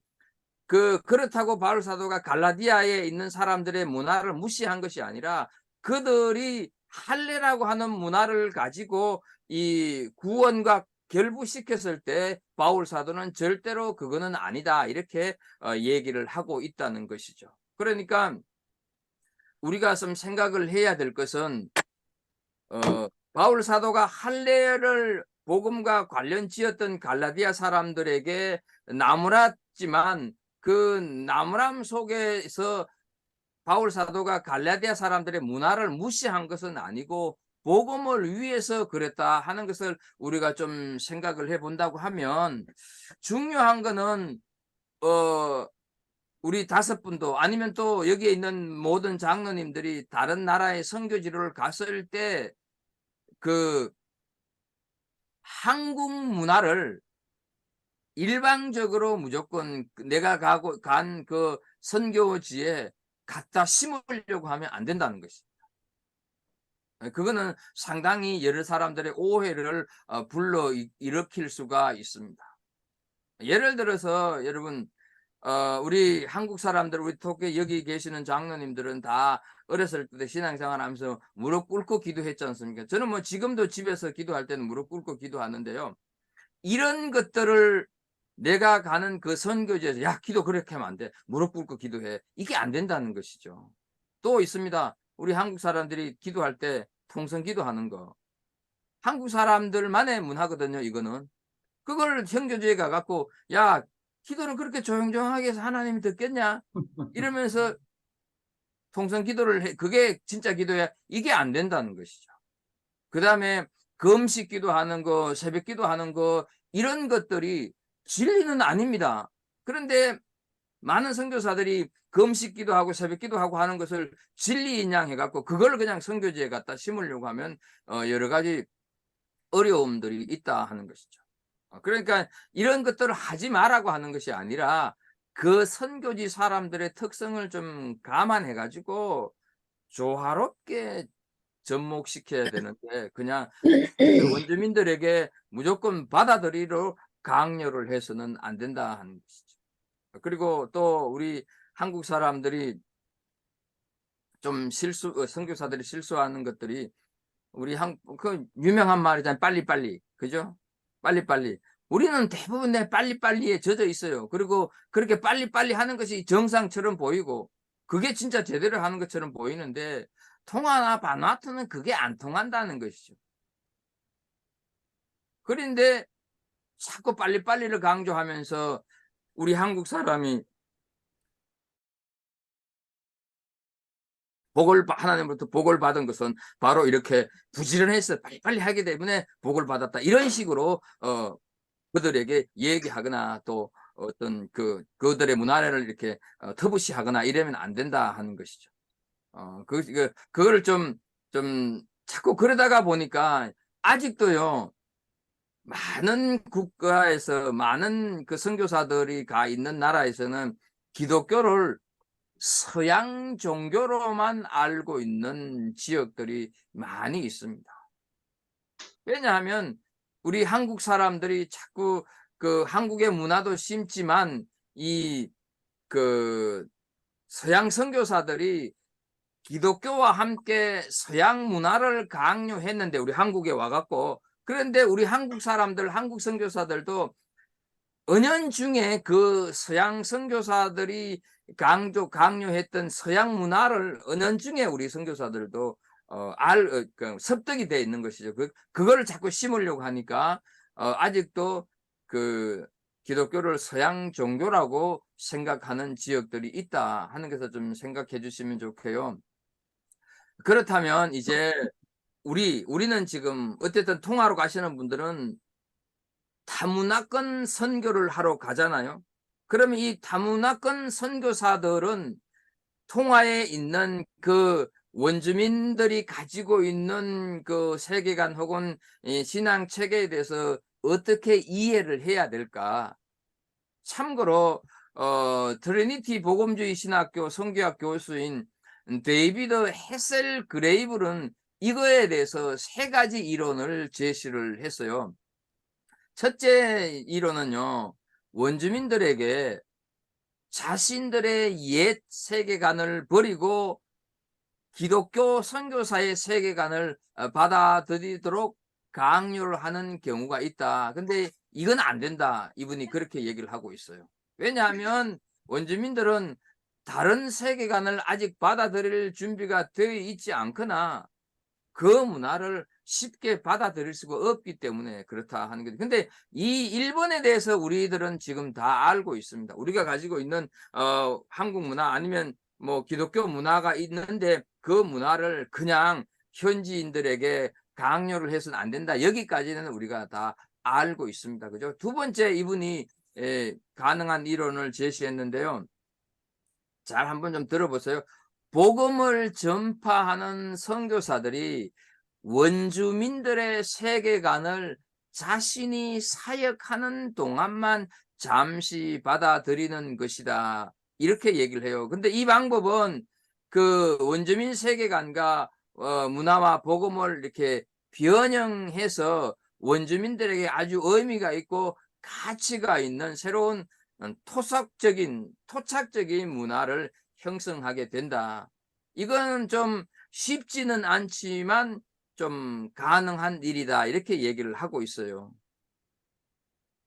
그렇다고 바울 사도가 갈라디아에 있는 사람들의 문화를 무시한 것이 아니라 그들이 할례라고 하는 문화를 가지고 이 구원과 결부시켰을 때 바울 사도는 절대로 그거는 아니다 이렇게 얘기를 하고 있다는 것이죠. 그러니까 우리가 좀 생각을 해야 될 것은 바울 사도가 할례를 복음과 관련 지었던 갈라디아 사람들에게 나무랐지만 그 나무람 속에서 바울 사도가 갈라디아 사람들의 문화를 무시한 것은 아니고 복음을 위해서 그랬다 하는 것을 우리가 좀 생각을 해본다고 하면, 중요한 거는 우리 5분도 아니면 또 여기에 있는 모든 장로님들이 다른 나라의 선교지를 갔을 때 그 한국 문화를 일방적으로 무조건 내가 간 그 선교지에 갖다 심으려고 하면 안 된다는 것입니다. 그거는 상당히 여러 사람들의 오해를 불러 일으킬 수가 있습니다. 예를 들어서 여러분, 우리 한국 사람들, 우리 토끼 여기 계시는 장로님들은 다 어렸을 때 신앙생활 하면서 무릎 꿇고 기도했지 않습니까? 저는 뭐 지금도 집에서 기도할 때는 무릎 꿇고 기도하는데요. 이런 것들을 내가 가는 그 선교지에서 야, 기도 그렇게 하면 안 돼. 무릎 꿇고 기도해. 이게 안 된다는 것이죠. 또 있습니다. 우리 한국 사람들이 기도할 때 통성 기도하는 거. 한국 사람들만의 문화거든요, 이거는. 그걸 선교지에 가갖고 야, 기도는 그렇게 조용조용하게 해서 하나님이 듣겠냐? 이러면서 통성 기도를 해. 그게 진짜 기도야. 이게 안 된다는 것이죠. 그 다음에 금식 기도하는 거, 새벽 기도하는 거, 이런 것들이 진리는 아닙니다. 그런데 많은 선교사들이 금식 기도하고 새벽 기도하고 하는 것을 진리인 양 해갖고 그걸 그냥 선교지에 갖다 심으려고 하면 여러 가지 어려움들이 있다 하는 것이죠. 그러니까 이런 것들을 하지 말라고 하는 것이 아니라 그 선교지 사람들의 특성을 좀 감안해 가지고 조화롭게 접목시켜야 되는데 그냥 원주민들에게 무조건 받아들이려 강요를 해서는 안 된다 하는 것이죠. 그리고 또 우리 한국 사람들이 좀 선교사들이 실수하는 것들이 우리 그 유명한 말이잖아요. 빨리빨리. 그죠? 빨리빨리. 우리는 대부분 빨리빨리에 젖어 있어요. 그리고 그렇게 빨리빨리 하는 것이 정상처럼 보이고 그게 진짜 제대로 하는 것처럼 보이는데 통화나 바누아투는 그게 안 통한다는 것이죠. 그런데 자꾸 빨리빨리를 강조하면서 우리 한국 사람이 하나님으로부터 복을 받은 것은 바로 이렇게 부지런해서 빨리빨리 하기 때문에 복을 받았다. 이런 식으로 그들에게 얘기하거나 또 어떤 그들의 문화를 이렇게 터부시하거나 이러면 안 된다 하는 것이죠. 그거를 좀 자꾸 그러다가 보니까 아직도요, 많은 국가에서 많은 그 선교사들이 가 있는 나라에서는 기독교를 서양 종교로만 알고 있는 지역들이 많이 있습니다. 왜냐하면 우리 한국 사람들이 자꾸 그 한국의 문화도 심지만 서양 선교사들이 기독교와 함께 서양 문화를 강요했는데 우리 한국에 와갖고, 그런데 우리 한국 사람들, 한국 선교사들도 은연중에 그 서양 선교사들이 강요했던 서양 문화를 은연중에 우리 선교사들도 습득이 돼 있는 것이죠. 그거를 자꾸 심으려고 하니까 아직도 그 기독교를 서양 종교라고 생각하는 지역들이 있다 하는 것을 좀 생각해 주시면 좋고요. 그렇다면 이제 우리는 지금 어쨌든 통화로 가시는 분들은 다문화권 선교를 하러 가잖아요. 그러면 이 다문화권 선교사들은 통화에 있는 그 원주민들이 가지고 있는 그 세계관 혹은 신앙 체계에 대해서 어떻게 이해를 해야 될까? 참고로 트리니티 복음주의 신학교 성교학 교수인 데이비드 헤셀 그레이블은 이거에 대해서 3가지 이론을 제시를 했어요. 첫째 이론은요, 원주민들에게 자신들의 옛 세계관을 버리고 기독교 선교사의 세계관을 받아들이도록 강요를 하는 경우가 있다. 근데 이건 안 된다. 이분이 그렇게 얘기를 하고 있어요. 왜냐하면 원주민들은 다른 세계관을 아직 받아들일 준비가 되어 있지 않거나 그 문화를 쉽게 받아들일 수가 없기 때문에 그렇다 하는 거죠. 근데 이 일본에 대해서 우리들은 지금 다 알고 있습니다. 우리가 가지고 있는 한국 문화 아니면 뭐 기독교 문화가 있는데 그 문화를 그냥 현지인들에게 강요를 해서는 안 된다. 여기까지는 우리가 다 알고 있습니다. 그죠? 두 번째, 이분이 가능한 이론을 제시했는데요. 잘 한번 좀 들어보세요. 복음을 전파하는 선교사들이 원주민들의 세계관을 자신이 사역하는 동안만 잠시 받아들이는 것이다. 이렇게 얘기를 해요. 근데 이 방법은 그 원주민 세계관과 문화와 복음을 이렇게 변형해서 원주민들에게 아주 의미가 있고 가치가 있는 새로운 토착적인 문화를 형성하게 된다. 이건 좀 쉽지는 않지만 좀 가능한 일이다. 이렇게 얘기를 하고 있어요.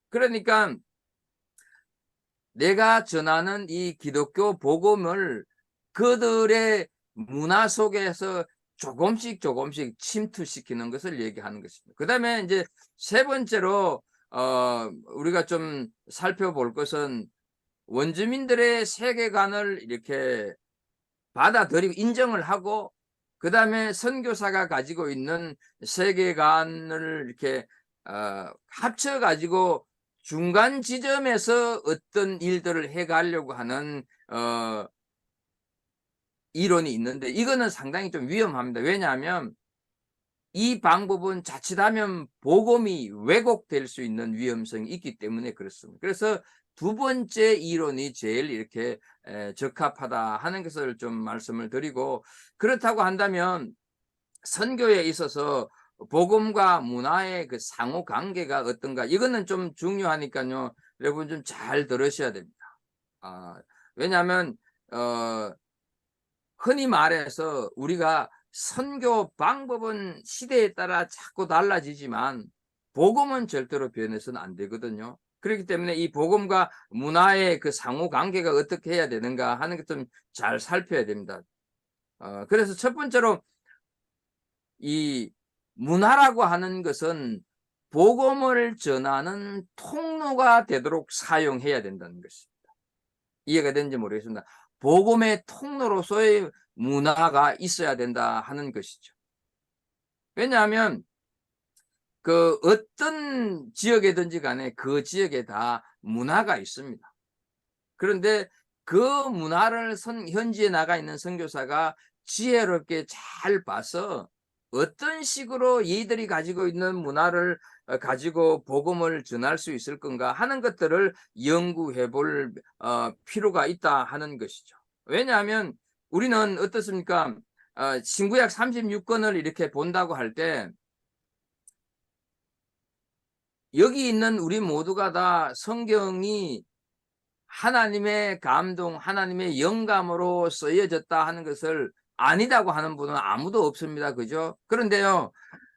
그러니까 내가 전하는 이 기독교 복음을 그들의 문화 속에서 조금씩 침투시키는 것을 얘기하는 것입니다. 그 다음에 이제 세 번째로 우리가 좀 살펴볼 것은 원주민들의 세계관을 이렇게 받아들이고 인정을 하고, 그 다음에 선교사가 가지고 있는 세계관을 이렇게 합쳐 가지고 중간 지점에서 어떤 일들을 해가려고 하는 이론이 있는데, 이거는 상당히 좀 위험합니다. 왜냐하면 이 방법은 자칫하면 복음이 왜곡될 수 있는 위험성이 있기 때문에 그렇습니다. 그래서 두 번째 이론이 제일 이렇게 적합하다 하는 것을 좀 말씀을 드리고, 그렇다고 한다면 선교에 있어서 복음과 문화의 그 상호 관계가 어떤가, 이거는 좀 중요하니까요. 여러분 좀 잘 들으셔야 됩니다. 왜냐하면 흔히 말해서 우리가 선교 방법은 시대에 따라 자꾸 달라지지만 복음은 절대로 변해서는 안 되거든요. 그렇기 때문에 이 복음과 문화의 그 상호 관계가 어떻게 해야 되는가 하는 것 좀 잘 살펴야 됩니다. 그래서 첫 번째로 이 문화라고 하는 것은 복음을 전하는 통로가 되도록 사용해야 된다는 것입니다. 이해가 되는지 모르겠습니다. 복음의 통로로서의 문화가 있어야 된다 하는 것이죠. 왜냐하면 그 어떤 지역이든지 간에 그 지역에 다 문화가 있습니다. 그런데 그 문화를 현지에 나가 있는 선교사가 지혜롭게 잘 봐서 어떤 식으로 이들이 가지고 있는 문화를 가지고 복음을 전할 수 있을 건가 하는 것들을 연구해 볼 필요가 있다 하는 것이죠. 왜냐하면 우리는 어떻습니까? 신구약 36권을 이렇게 본다고 할 때 여기 있는 우리 모두가 다 성경이 하나님의 감동, 하나님의 영감으로 쓰여졌다 하는 것을 아니다고 하는 분은 아무도 없습니다. 그죠? 그런데요,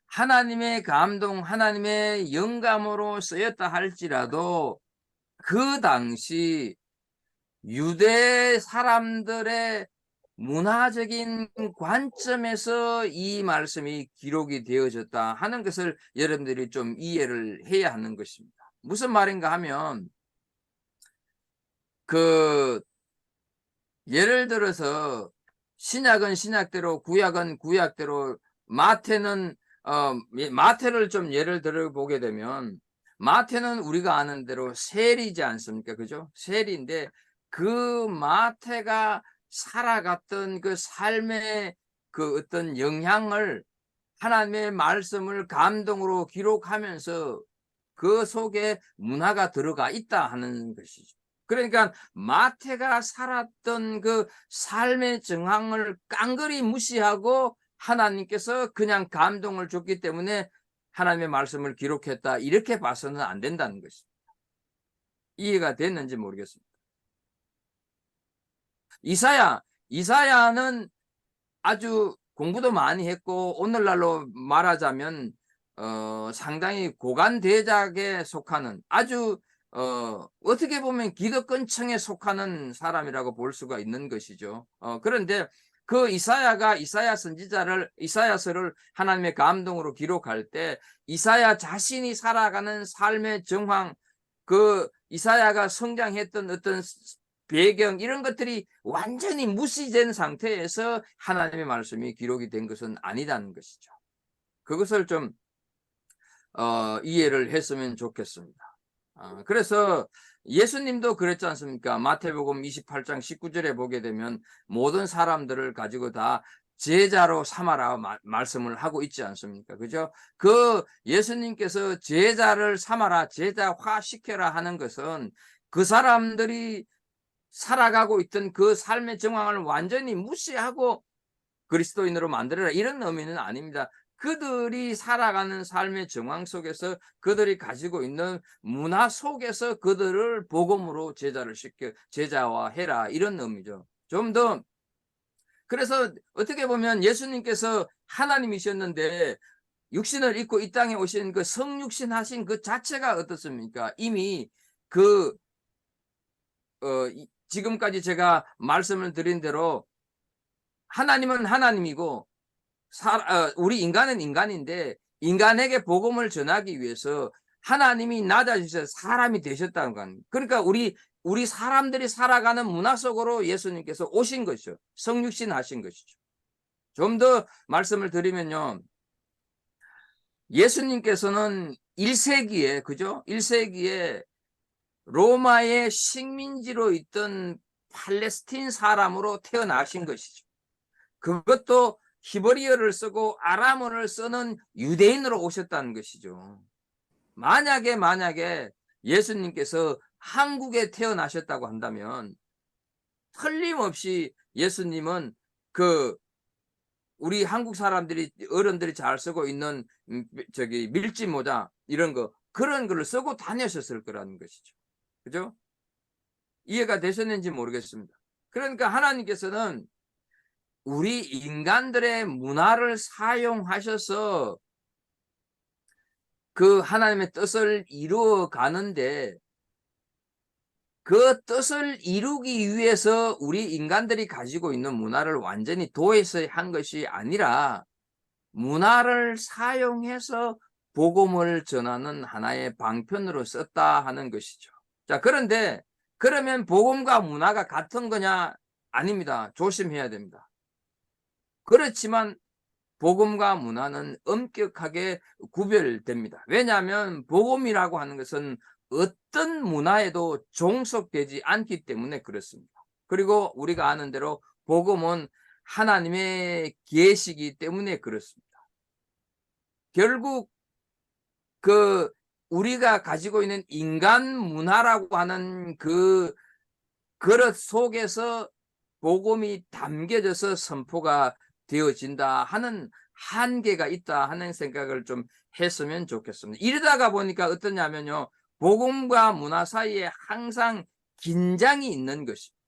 하나님의 감동, 하나님의 영감으로 쓰였다 할지라도 그 당시 유대 사람들의 문화적인 관점에서 이 말씀이 기록이 되어졌다 하는 것을 여러분들이 좀 이해를 해야 하는 것입니다. 무슨 말인가 하면 예를 들어서 신약은 신약대로, 구약은 구약대로, 마태는 마태를 좀 예를 들어 보게 되면 마태는 우리가 아는 대로 세리지 않습니까? 그죠? 세리인데 그 마태가 살아갔던 그 삶의 그 어떤 영향을 하나님의 말씀을 감동으로 기록하면서 그 속에 문화가 들어가 있다 하는 것이죠. 그러니까 마태가 살았던 그 삶의 정황을 깡그리 무시하고 하나님께서 그냥 감동을 줬기 때문에 하나님의 말씀을 기록했다, 이렇게 봐서는 안 된다는 것입니다. 이해가 됐는지 모르겠습니다. 이사야는 아주 공부도 많이 했고 오늘날로 말하자면 상당히 고관대작에 속하는 아주 어떻게 보면 기득권층에 속하는 사람이라고 볼 수가 있는 것이죠. 그런데 그 이사야서를 하나님의 감동으로 기록할 때 이사야 자신이 살아가는 삶의 정황, 그 이사야가 성장했던 어떤 배경 이런 것들이 완전히 무시된 상태에서 하나님의 말씀이 기록이 된 것은 아니다는 것이죠. 그것을 좀 이해를 했으면 좋겠습니다. 그래서 예수님도 그랬지 않습니까? 마태복음 28장 19절에 보게 되면 모든 사람들을 가지고 다 제자로 삼아라 말씀을 하고 있지 않습니까? 그죠? 그 예수님께서 제자를 삼아라, 제자화 시켜라 하는 것은 그 사람들이 살아가고 있던 그 삶의 정황을 완전히 무시하고 그리스도인으로 만들어라 이런 의미는 아닙니다. 그들이 살아가는 삶의 정황 속에서 그들이 가지고 있는 문화 속에서 그들을 복음으로 제자화해라 이런 의미죠. 좀 더 그래서 어떻게 보면 예수님께서 하나님이셨는데 육신을 입고 이 땅에 오신 그 성육신 하신 그 자체가 어떻습니까? 이미 지금까지 제가 말씀을 드린 대로 하나님은 하나님이고 우리 인간은 인간인데 인간에게 복음을 전하기 위해서 하나님이 낮아지셔서 사람이 되셨다는 거 아닙니까? 그러니까 우리 사람들이 살아가는 문화 속으로 예수님께서 오신 것이죠. 성육신 하신 것이죠. 좀 더 말씀을 드리면요. 예수님께서는 1세기에 그죠? 1세기에 로마의 식민지로 있던 팔레스틴 사람으로 태어나신 것이죠. 그것도 히브리어를 쓰고 아람어를 쓰는 유대인으로 오셨다는 것이죠. 만약에 예수님께서 한국에 태어나셨다고 한다면 틀림없이 예수님은 우리 한국 사람들이 어른들이 잘 쓰고 있는 밀짚 모자 이런 거 그런 거를 쓰고 다녔었을 거라는 것이죠. 그죠? 이해가 되셨는지 모르겠습니다. 그러니까 하나님께서는 우리 인간들의 문화를 사용하셔서 그 하나님의 뜻을 이루어 가는데 그 뜻을 이루기 위해서 우리 인간들이 가지고 있는 문화를 완전히 도에서 한 것이 아니라 문화를 사용해서 복음을 전하는 하나의 방편으로 썼다 하는 것이죠. 자, 그런데 그러면 복음과 문화가 같은 거냐? 아닙니다. 조심해야 됩니다. 그렇지만 복음과 문화는 엄격하게 구별됩니다. 왜냐하면 복음이라고 하는 것은 어떤 문화에도 종속되지 않기 때문에 그렇습니다. 그리고 우리가 아는 대로 복음은 하나님의 계시이기 때문에 그렇습니다. 결국 우리가 가지고 있는 인간 문화라고 하는 그 그릇 속에서 복음이 담겨져서 선포가 되어진다 하는 한계가 있다 하는 생각을 좀 했으면 좋겠습니다. 이러다가 보니까 어떠냐면요. 복음과 문화 사이에 항상 긴장이 있는 것입니다.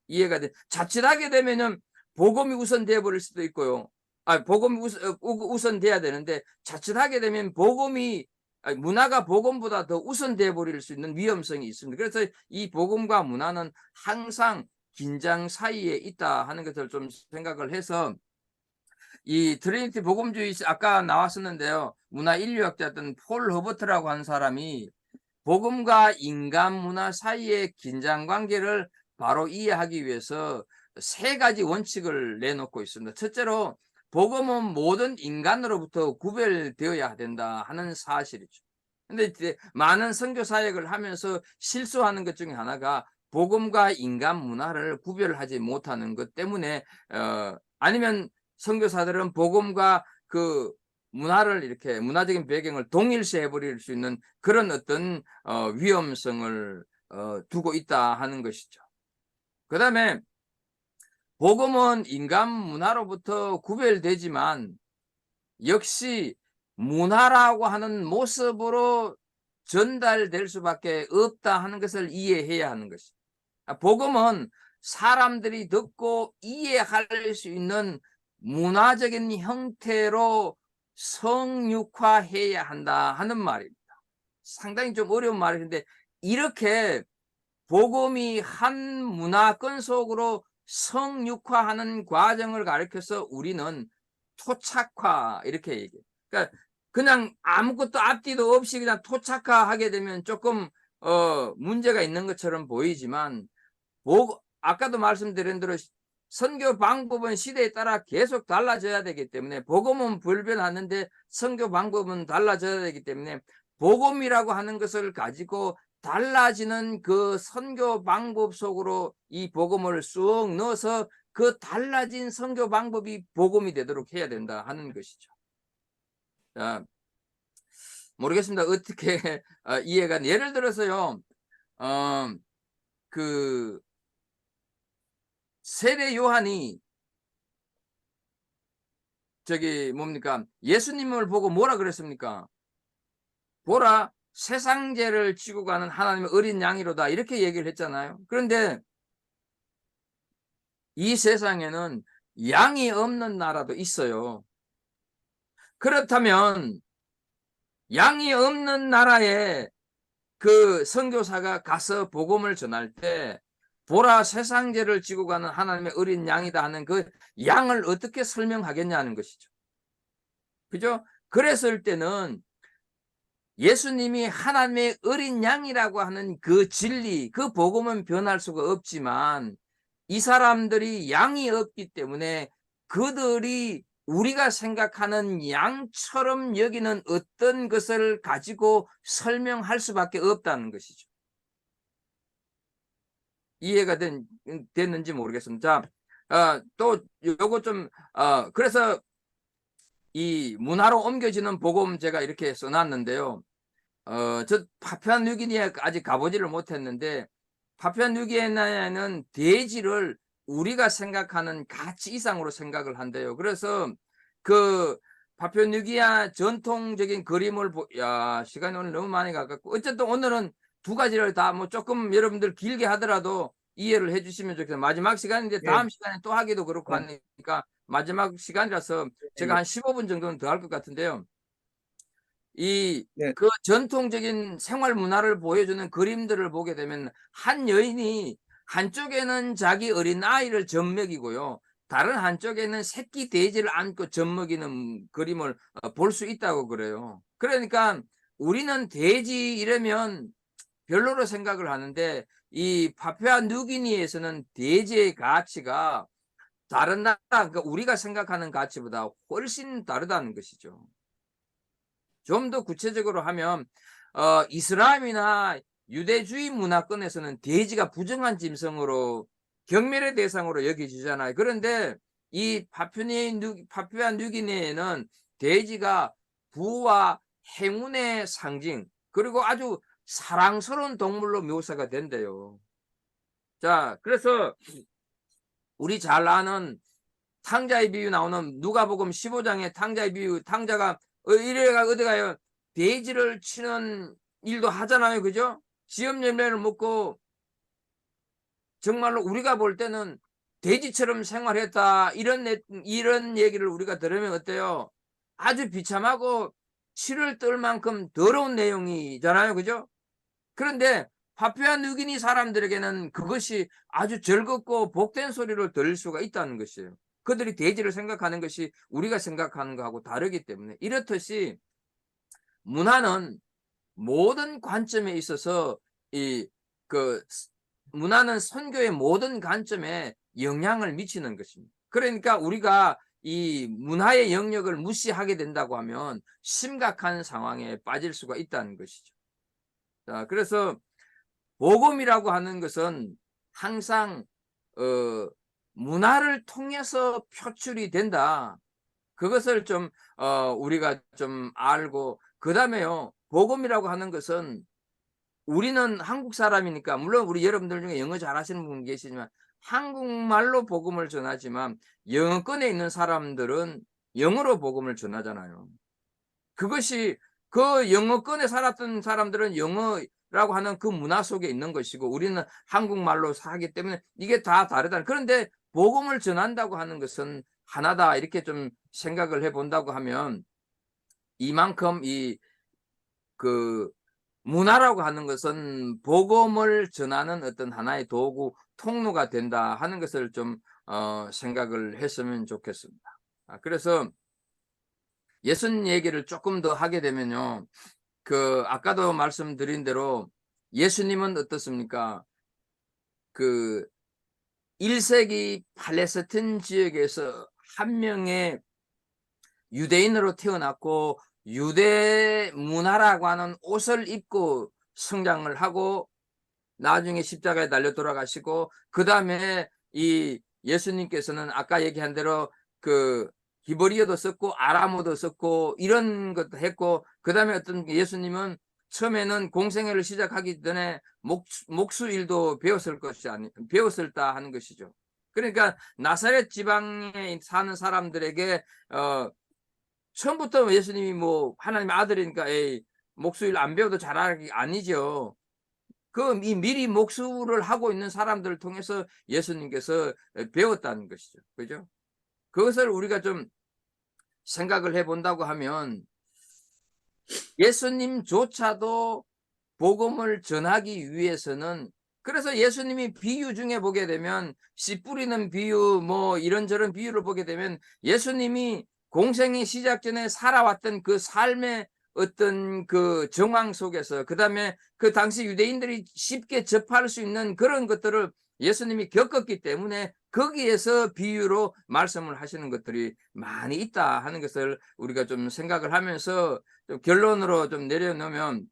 이해가 돼. 자칫하게 되면은 복음이 우선되어 버릴 수도 있고요. 복음이 우선돼야 되는데 자칫하게 되면 문화가 복음보다 더 우선되어 버릴 수 있는 위험성이 있습니다. 그래서 이 복음과 문화는 항상 긴장 사이에 있다 하는 것을 좀 생각을 해서 이 트리니티 복음주의 아까 나왔었는데요. 문화 인류학자였던 폴 허버트라고 하는 사람이 복음과 인간 문화 사이의 긴장 관계를 바로 이해하기 위해서 3가지 원칙을 내놓고 있습니다. 첫째로 복음은 모든 인간으로부터 구별되어야 된다 하는 사실이죠. 근데 이제 많은 선교 사역을 하면서 실수하는 것 중에 하나가 복음과 인간 문화를 구별하지 못하는 것 때문에 아니면 선교사들은 복음과 그 문화를 이렇게 문화적인 배경을 동일시해 버릴 수 있는 그런 어떤 위험성을 두고 있다 하는 것이죠. 그다음에 복음은 인간 문화로부터 구별되지만 역시 문화라고 하는 모습으로 전달될 수밖에 없다 하는 것을 이해해야 하는 것입니다. 복음은 사람들이 듣고 이해할 수 있는 문화적인 형태로 성육화해야 한다 하는 말입니다. 상당히 좀 어려운 말인데 이렇게 복음이 한 문화권 속으로 성육화하는 과정을 가리켜서 우리는 토착화 이렇게 얘기해요. 그러니까 그냥 아무것도 앞뒤도 없이 그냥 토착화하게 되면 조금 문제가 있는 것처럼 보이지만 아까도 말씀드린 대로 선교 방법은 시대에 따라 계속 달라져야 되기 때문에 복음은 불변하는데 선교 방법은 달라져야 되기 때문에 복음이라고 하는 것을 가지고 달라지는 그 선교 방법 속으로 이 복음을 쑥 넣어서 그 달라진 선교 방법이 복음이 되도록 해야 된다 하는 것이죠. 자, 모르겠습니다. 어떻게 이해가 예를 들어서요. 그 세례 요한이 저기 뭡니까? 예수님을 보고 뭐라 그랬습니까? 보라, 세상 죄를 지고 가는 하나님의 어린 양이로다. 이렇게 얘기를 했잖아요. 그런데 이 세상에는 양이 없는 나라도 있어요. 그렇다면 양이 없는 나라에 그 선교사가 가서 복음을 전할 때 보라, 세상 죄를 지고 가는 하나님의 어린 양이다 하는 그 양을 어떻게 설명하겠냐는 것이죠. 그죠? 그랬을 때는 예수님이 하나님의 어린 양이라고 하는 그 진리, 그 복음은 변할 수가 없지만 이 사람들이 양이 없기 때문에 그들이 우리가 생각하는 양처럼 여기는 어떤 것을 가지고 설명할 수밖에 없다는 것이죠. 이해가 됐는지 모르겠습니다. 자, 또 요거 좀 그래서 이 문화로 옮겨지는 복음 제가 이렇게 써놨는데요. 저 파푸아뉴기니아 아직 가보지를 못했는데 파푸아뉴기니아는 돼지를 우리가 생각하는 가치 이상으로 생각을 한대요. 그래서 그 파푸아뉴기니아 전통적인 그림을 시간이 오늘 너무 많이 가깝고 어쨌든 오늘은 두 가지를 다 뭐 조금 여러분들 길게 하더라도 이해를 해주시면 좋겠어요. 마지막 시간인데 다음 시간에 또 하기도 그렇고 하니까 마지막 시간이라서 제가 한 15분 정도는 더 할 것 같은데요. 그 전통적인 생활 문화를 보여주는 그림들을 보게 되면 한 여인이 한쪽에는 자기 어린 아이를 젖먹이고요. 다른 한쪽에는 새끼 돼지를 안고 젖먹이는 그림을 볼 수 있다고 그래요. 그러니까 우리는 돼지 이러면 별로로 생각을 하는데 이 파푸아뉴기니아에서는 돼지의 가치가 다른 나라, 그러니까 우리가 생각하는 가치보다 훨씬 다르다는 것이죠. 좀 더 구체적으로 하면 이슬람이나 유대주의 문화권에서는 돼지가 부정한 짐승으로 경멸의 대상으로 여겨지잖아요. 그런데 이 파푸아뉴기니아에는 돼지가 부와 행운의 상징 그리고 아주 사랑스러운 동물로 묘사가 된대요. 자, 그래서 우리 잘 아는 탕자의 비유 나오는 누가복음 15장의 탕자의 비유, 탕자가 이래가 어디 가요? 돼지를 치는 일도 하잖아요. 그죠? 지업 열매를 먹고 정말로 우리가 볼 때는 돼지처럼 생활했다. 이런 얘기를 우리가 들으면 어때요? 아주 비참하고 치를 떨 만큼 더러운 내용이잖아요. 그죠? 그런데 파푸아뉴기니 사람들에게는 그것이 아주 즐겁고 복된 소리를 들을 수가 있다는 것이에요. 그들이 돼지를 생각하는 것이 우리가 생각하는 것하고 다르기 때문에 이렇듯이 문화는 모든 관점에 있어서 문화는 선교의 모든 관점에 영향을 미치는 것입니다. 그러니까 우리가 이 문화의 영역을 무시하게 된다고 하면 심각한 상황에 빠질 수가 있다는 것이죠. 자, 그래서 복음이라고 하는 것은 항상 문화를 통해서 표출이 된다. 그것을 좀 우리가 좀 알고 그다음에요. 복음이라고 하는 것은 우리는 한국 사람이니까 물론 우리 여러분들 중에 영어 잘하시는 분 계시지만 한국말로 복음을 전하지만 영어권에 있는 사람들은 영어로 복음을 전하잖아요. 그것이 그 영어권에 살았던 사람들은 영어라고 하는 그 문화 속에 있는 것이고 우리는 한국말로 하기 때문에 이게 다 다르다. 그런데 복음을 전한다고 하는 것은 하나다 이렇게 좀 생각을 해본다고 하면 이만큼 그 문화라고 하는 것은 복음을 전하는 어떤 하나의 도구, 통로가 된다 하는 것을 좀 생각을 했으면 좋겠습니다. 그래서 예수님 얘기를 조금 더 하게 되면요. 아까도 말씀드린 대로 예수님은 어떻습니까? 그 1세기 팔레스틴 지역에서 한 명의 유대인으로 태어났고 유대 문화라고 하는 옷을 입고 성장을 하고 나중에 십자가에 달려 돌아가시고 그 다음에 이 예수님께서는 아까 얘기한 대로 그 히브리어도 썼고 아람어도 썼고 이런 것도 했고 그 다음에 어떤 예수님은 처음에는 공생애를 시작하기 전에 목수일도 배웠을다 하는 것이죠. 그러니까 나사렛 지방에 사는 사람들에게 처음부터 예수님이 뭐 하나님의 아들이니까 목수일 안 배워도 잘하기 아니죠. 미리 목수를 하고 있는 사람들을 통해서 예수님께서 배웠다는 것이죠. 그죠? 그것을 우리가 좀 생각을 해본다고 하면 예수님조차도 복음을 전하기 위해서는 그래서 예수님이 비유 중에 보게 되면 씨 뿌리는 비유 뭐 이런저런 비유를 보게 되면 예수님이 공생이 시작 전에 살아왔던 그 삶의 어떤 그 정황 속에서 그다음에 그 당시 유대인들이 쉽게 접할 수 있는 그런 것들을 예수님이 겪었기 때문에 거기에서 비유로 말씀을 하시는 것들이 많이 있다 하는 것을 우리가 좀 생각을 하면서 좀 결론으로 좀 내려놓으면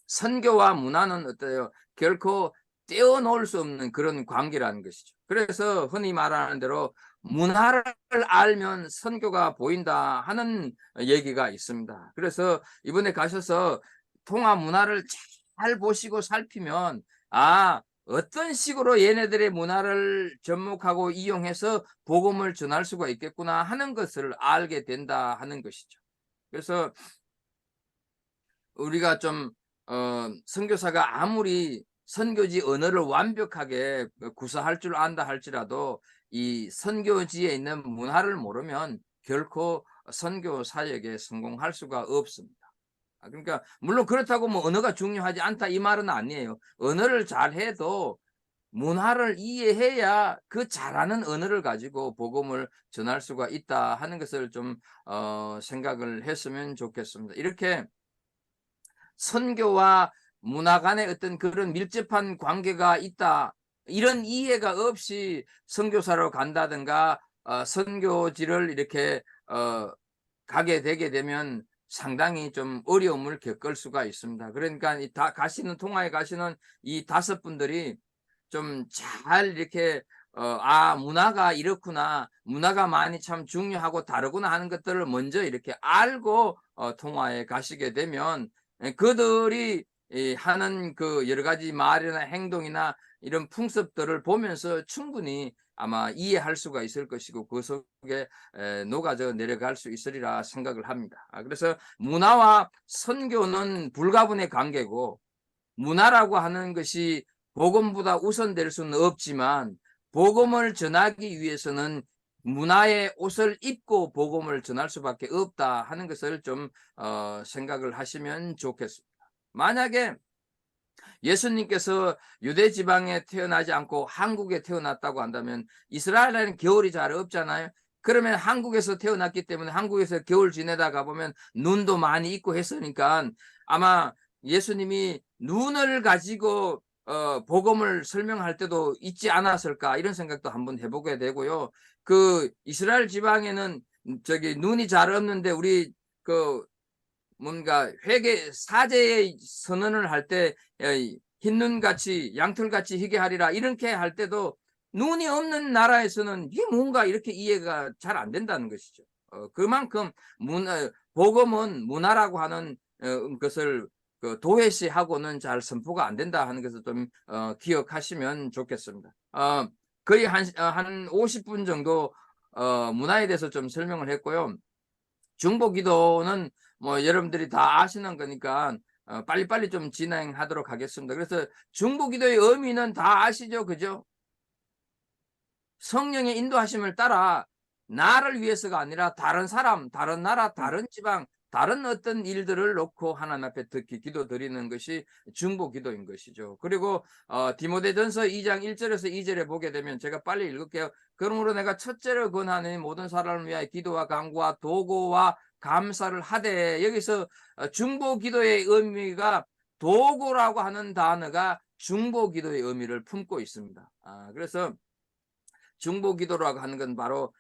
선교와 문화는 어때요? 결코 떼어놓을 수 없는 그런 관계라는 것이죠. 그래서 흔히 말하는 대로 문화를 알면 선교가 보인다 하는 얘기가 있습니다. 그래서 이번에 가셔서 통화 문화를 잘 보시고 살피면 어떤 식으로 얘네들의 문화를 접목하고 이용해서 복음을 전할 수가 있겠구나 하는 것을 알게 된다 하는 것이죠. 그래서 우리가 좀 선교사가 아무리 선교지 언어를 완벽하게 구사할 줄 안다 할지라도 이 선교지에 있는 문화를 모르면 결코 선교 사역에 성공할 수가 없습니다. 그러니까 물론 그렇다고 뭐 언어가 중요하지 않다 이 말은 아니에요. 언어를 잘해도 문화를 이해해야 그 잘하는 언어를 가지고 복음을 전할 수가 있다 하는 것을 좀 생각을 했으면 좋겠습니다. 이렇게 선교와 문화 간의 어떤 그런 밀접한 관계가 있다. 이런 이해가 없이 선교사로 간다든가 선교지를 이렇게 가게 되게 되면 상당히 좀 어려움을 겪을 수가 있습니다. 그러니까 통화에 가시는 이 5분들이 좀 잘 이렇게 문화가 이렇구나, 문화가 많이 참 중요하고 다르구나 하는 것들을 먼저 이렇게 알고 통화에 가시게 되면 그들이 하는 그 여러 가지 말이나 행동이나 이런 풍습들을 보면서 충분히 아마 이해할 수가 있을 것이고 그 속에 녹아져 내려갈 수 있으리라 생각을 합니다. 그래서 문화와 선교는 불가분의 관계고 문화라고 하는 것이 복음보다 우선될 수는 없지만 복음을 전하기 위해서는 문화의 옷을 입고 복음을 전할 수밖에 없다 하는 것을 좀 생각을 하시면 좋겠습니다. 만약에 예수님께서 유대 지방에 태어나지 않고 한국에 태어났다고 한다면 이스라엘에는 겨울이 잘 없잖아요. 그러면 한국에서 태어났기 때문에 한국에서 겨울 지내다 가보면 눈도 많이 있고 했으니까 아마 예수님이 눈을 가지고 복음을 설명할 때도 있지 않았을까 이런 생각도 한번 해보게 되고요. 그 이스라엘 지방에는 눈이 잘 없는데 우리 뭔가 사제의 선언을 할 때 흰눈같이 양털같이 희게 하리라 이렇게 할 때도 눈이 없는 나라에서는 이게 뭔가 이렇게 이해가 잘 안 된다는 것이죠. 그만큼 복음은 문화라고 하는 것을 도외시하고는 잘 선포가 안 된다 하는 것을 좀 기억하시면 좋겠습니다. 거의 한 50분 정도 문화에 대해서 좀 설명을 했고요. 중보기도는 뭐 여러분들이 다 아시는 거니까 빨리빨리 좀 진행하도록 하겠습니다. 그래서 중보기도의 의미는 다 아시죠? 그죠? 성령의 인도하심을 따라 나를 위해서가 아니라 다른 사람, 다른 나라, 다른 지방, 다른 어떤 일들을 놓고 하나님 앞에 특히 기도 드리는 것이 중보기도인 것이죠. 그리고 디모데전서 2장 1절에서 2절에 보게 되면 제가 빨리 읽을게요. 그러므로 내가 첫째로 권하는 모든 사람을 위하여 기도와 간구와 도고와 감사를 하되 여기서 중보기도의 의미가 도구라고 하는 단어가 중보기도의 의미를 품고 있습니다. 그래서 중보기도라고 하는 건 바로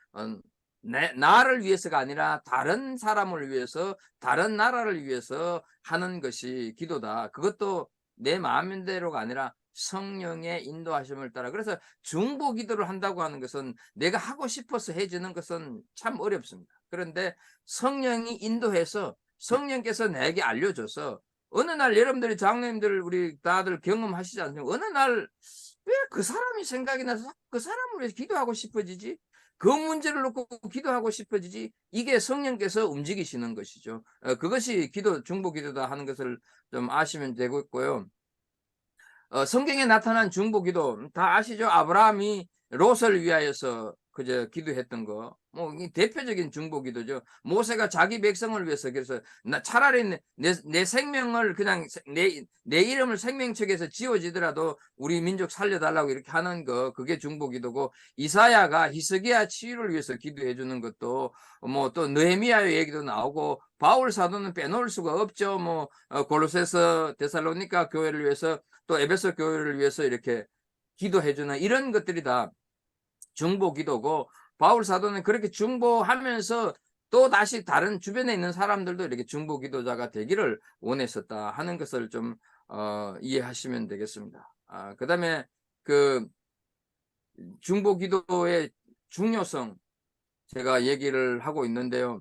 나를 위해서가 아니라 다른 사람을 위해서, 다른 나라를 위해서 하는 것이 기도다. 그것도 내 마음대로가 아니라 성령의 인도하심을 따라. 그래서 중보기도를 한다고 하는 것은 내가 하고 싶어서 해주는 것은 참 어렵습니다. 그런데 성령이 인도해서, 성령께서 내게 알려줘서, 어느 날 여러분들이, 장로님들, 우리 다들 경험하시지 않습니까? 어느 날 왜 그 사람이 생각이 나서 그 사람을 위해서 기도하고 싶어지지? 그 문제를 놓고 기도하고 싶어지지? 이게 성령께서 움직이시는 것이죠. 그것이 중보기도다 하는 것을 좀 아시면 되겠고요. 성경에 나타난 중보기도 다 아시죠? 아브라함이 롯을 위하여서 그저 기도했던 거, 이 대표적인 중보기도죠. 모세가 자기 백성을 위해서, 그래서 차라리 내 생명을 그냥 내 이름을 생명책에서 지워지더라도 우리 민족 살려달라고 이렇게 하는 거, 그게 중보기도고, 이사야가 히스기야 치유를 위해서 기도해 주는 것도, 또 느헤미야의 얘기도 나오고, 바울 사도는 빼놓을 수가 없죠. 골로새서, 데살로니가 교회를 위해서, 또 에베소 교회를 위해서 이렇게 기도해 주는 이런 것들이 다 중보기도고, 바울 사도는 그렇게 중보하면서 또 다시 다른 주변에 있는 사람들도 이렇게 중보기도자가 되기를 원했었다 하는 것을 좀 이해하시면 되겠습니다. 그다음에 그 중보기도의 중요성 제가 얘기를 하고 있는데요.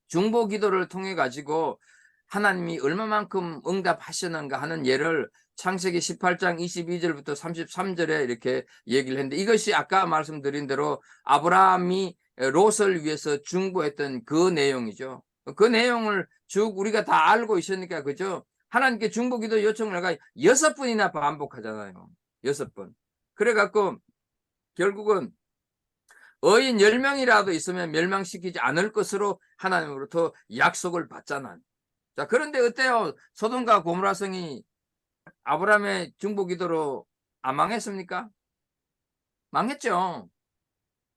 중보기도를 통해 가지고 하나님이 얼마만큼 응답하시는가 하는 예를 창세기 18장 22절부터 33절에 이렇게 얘기를 했는데, 이것이 아까 말씀드린 대로 아브라함이 롯을 위해서 중보했던 그 내용이죠. 그 내용을 쭉 우리가 다 알고 있으니까, 그죠? 하나님께 중보기도 요청을 해가 6번이나 반복하잖아요. 6번. 그래갖고 결국은 의인 10명이라도 있으면 멸망시키지 않을 것으로 하나님으로부터 약속을 받잖아요. 자, 그런데 어때요? 소돔과 고모라 성이 아브라함의 중보기도로 안 망했습니까? 망했죠.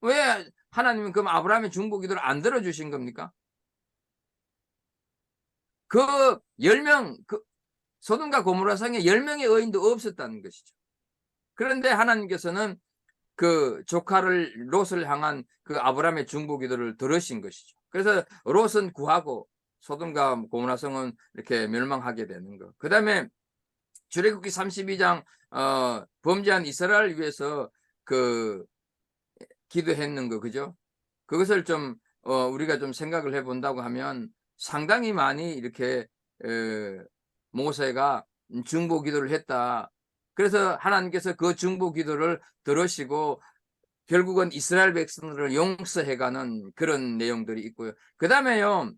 왜 하나님은 그럼 아브라함의 중보기도를 안 들어주신 겁니까? 그 10명, 소돔과 고모라 성에 10명의 의인도 없었다는 것이죠. 그런데 하나님께서는 그 조카를 롯을 향한 그 아브라함의 중보기도를 들으신 것이죠. 그래서 롯은 구하고 소돔과 고모라 성은 이렇게 멸망하게 되는 거. 그 다음에 출애굽기 32장 범죄한 이스라엘을 위해서 그 기도했는 거, 그죠? 그것을 좀 우리가 좀 생각을 해본다고 하면 상당히 많이 이렇게 모세가 중보기도를 했다. 그래서 하나님께서 그 중보기도를 들으시고 결국은 이스라엘 백성들을 용서해가는 그런 내용들이 있고요. 그 다음에요,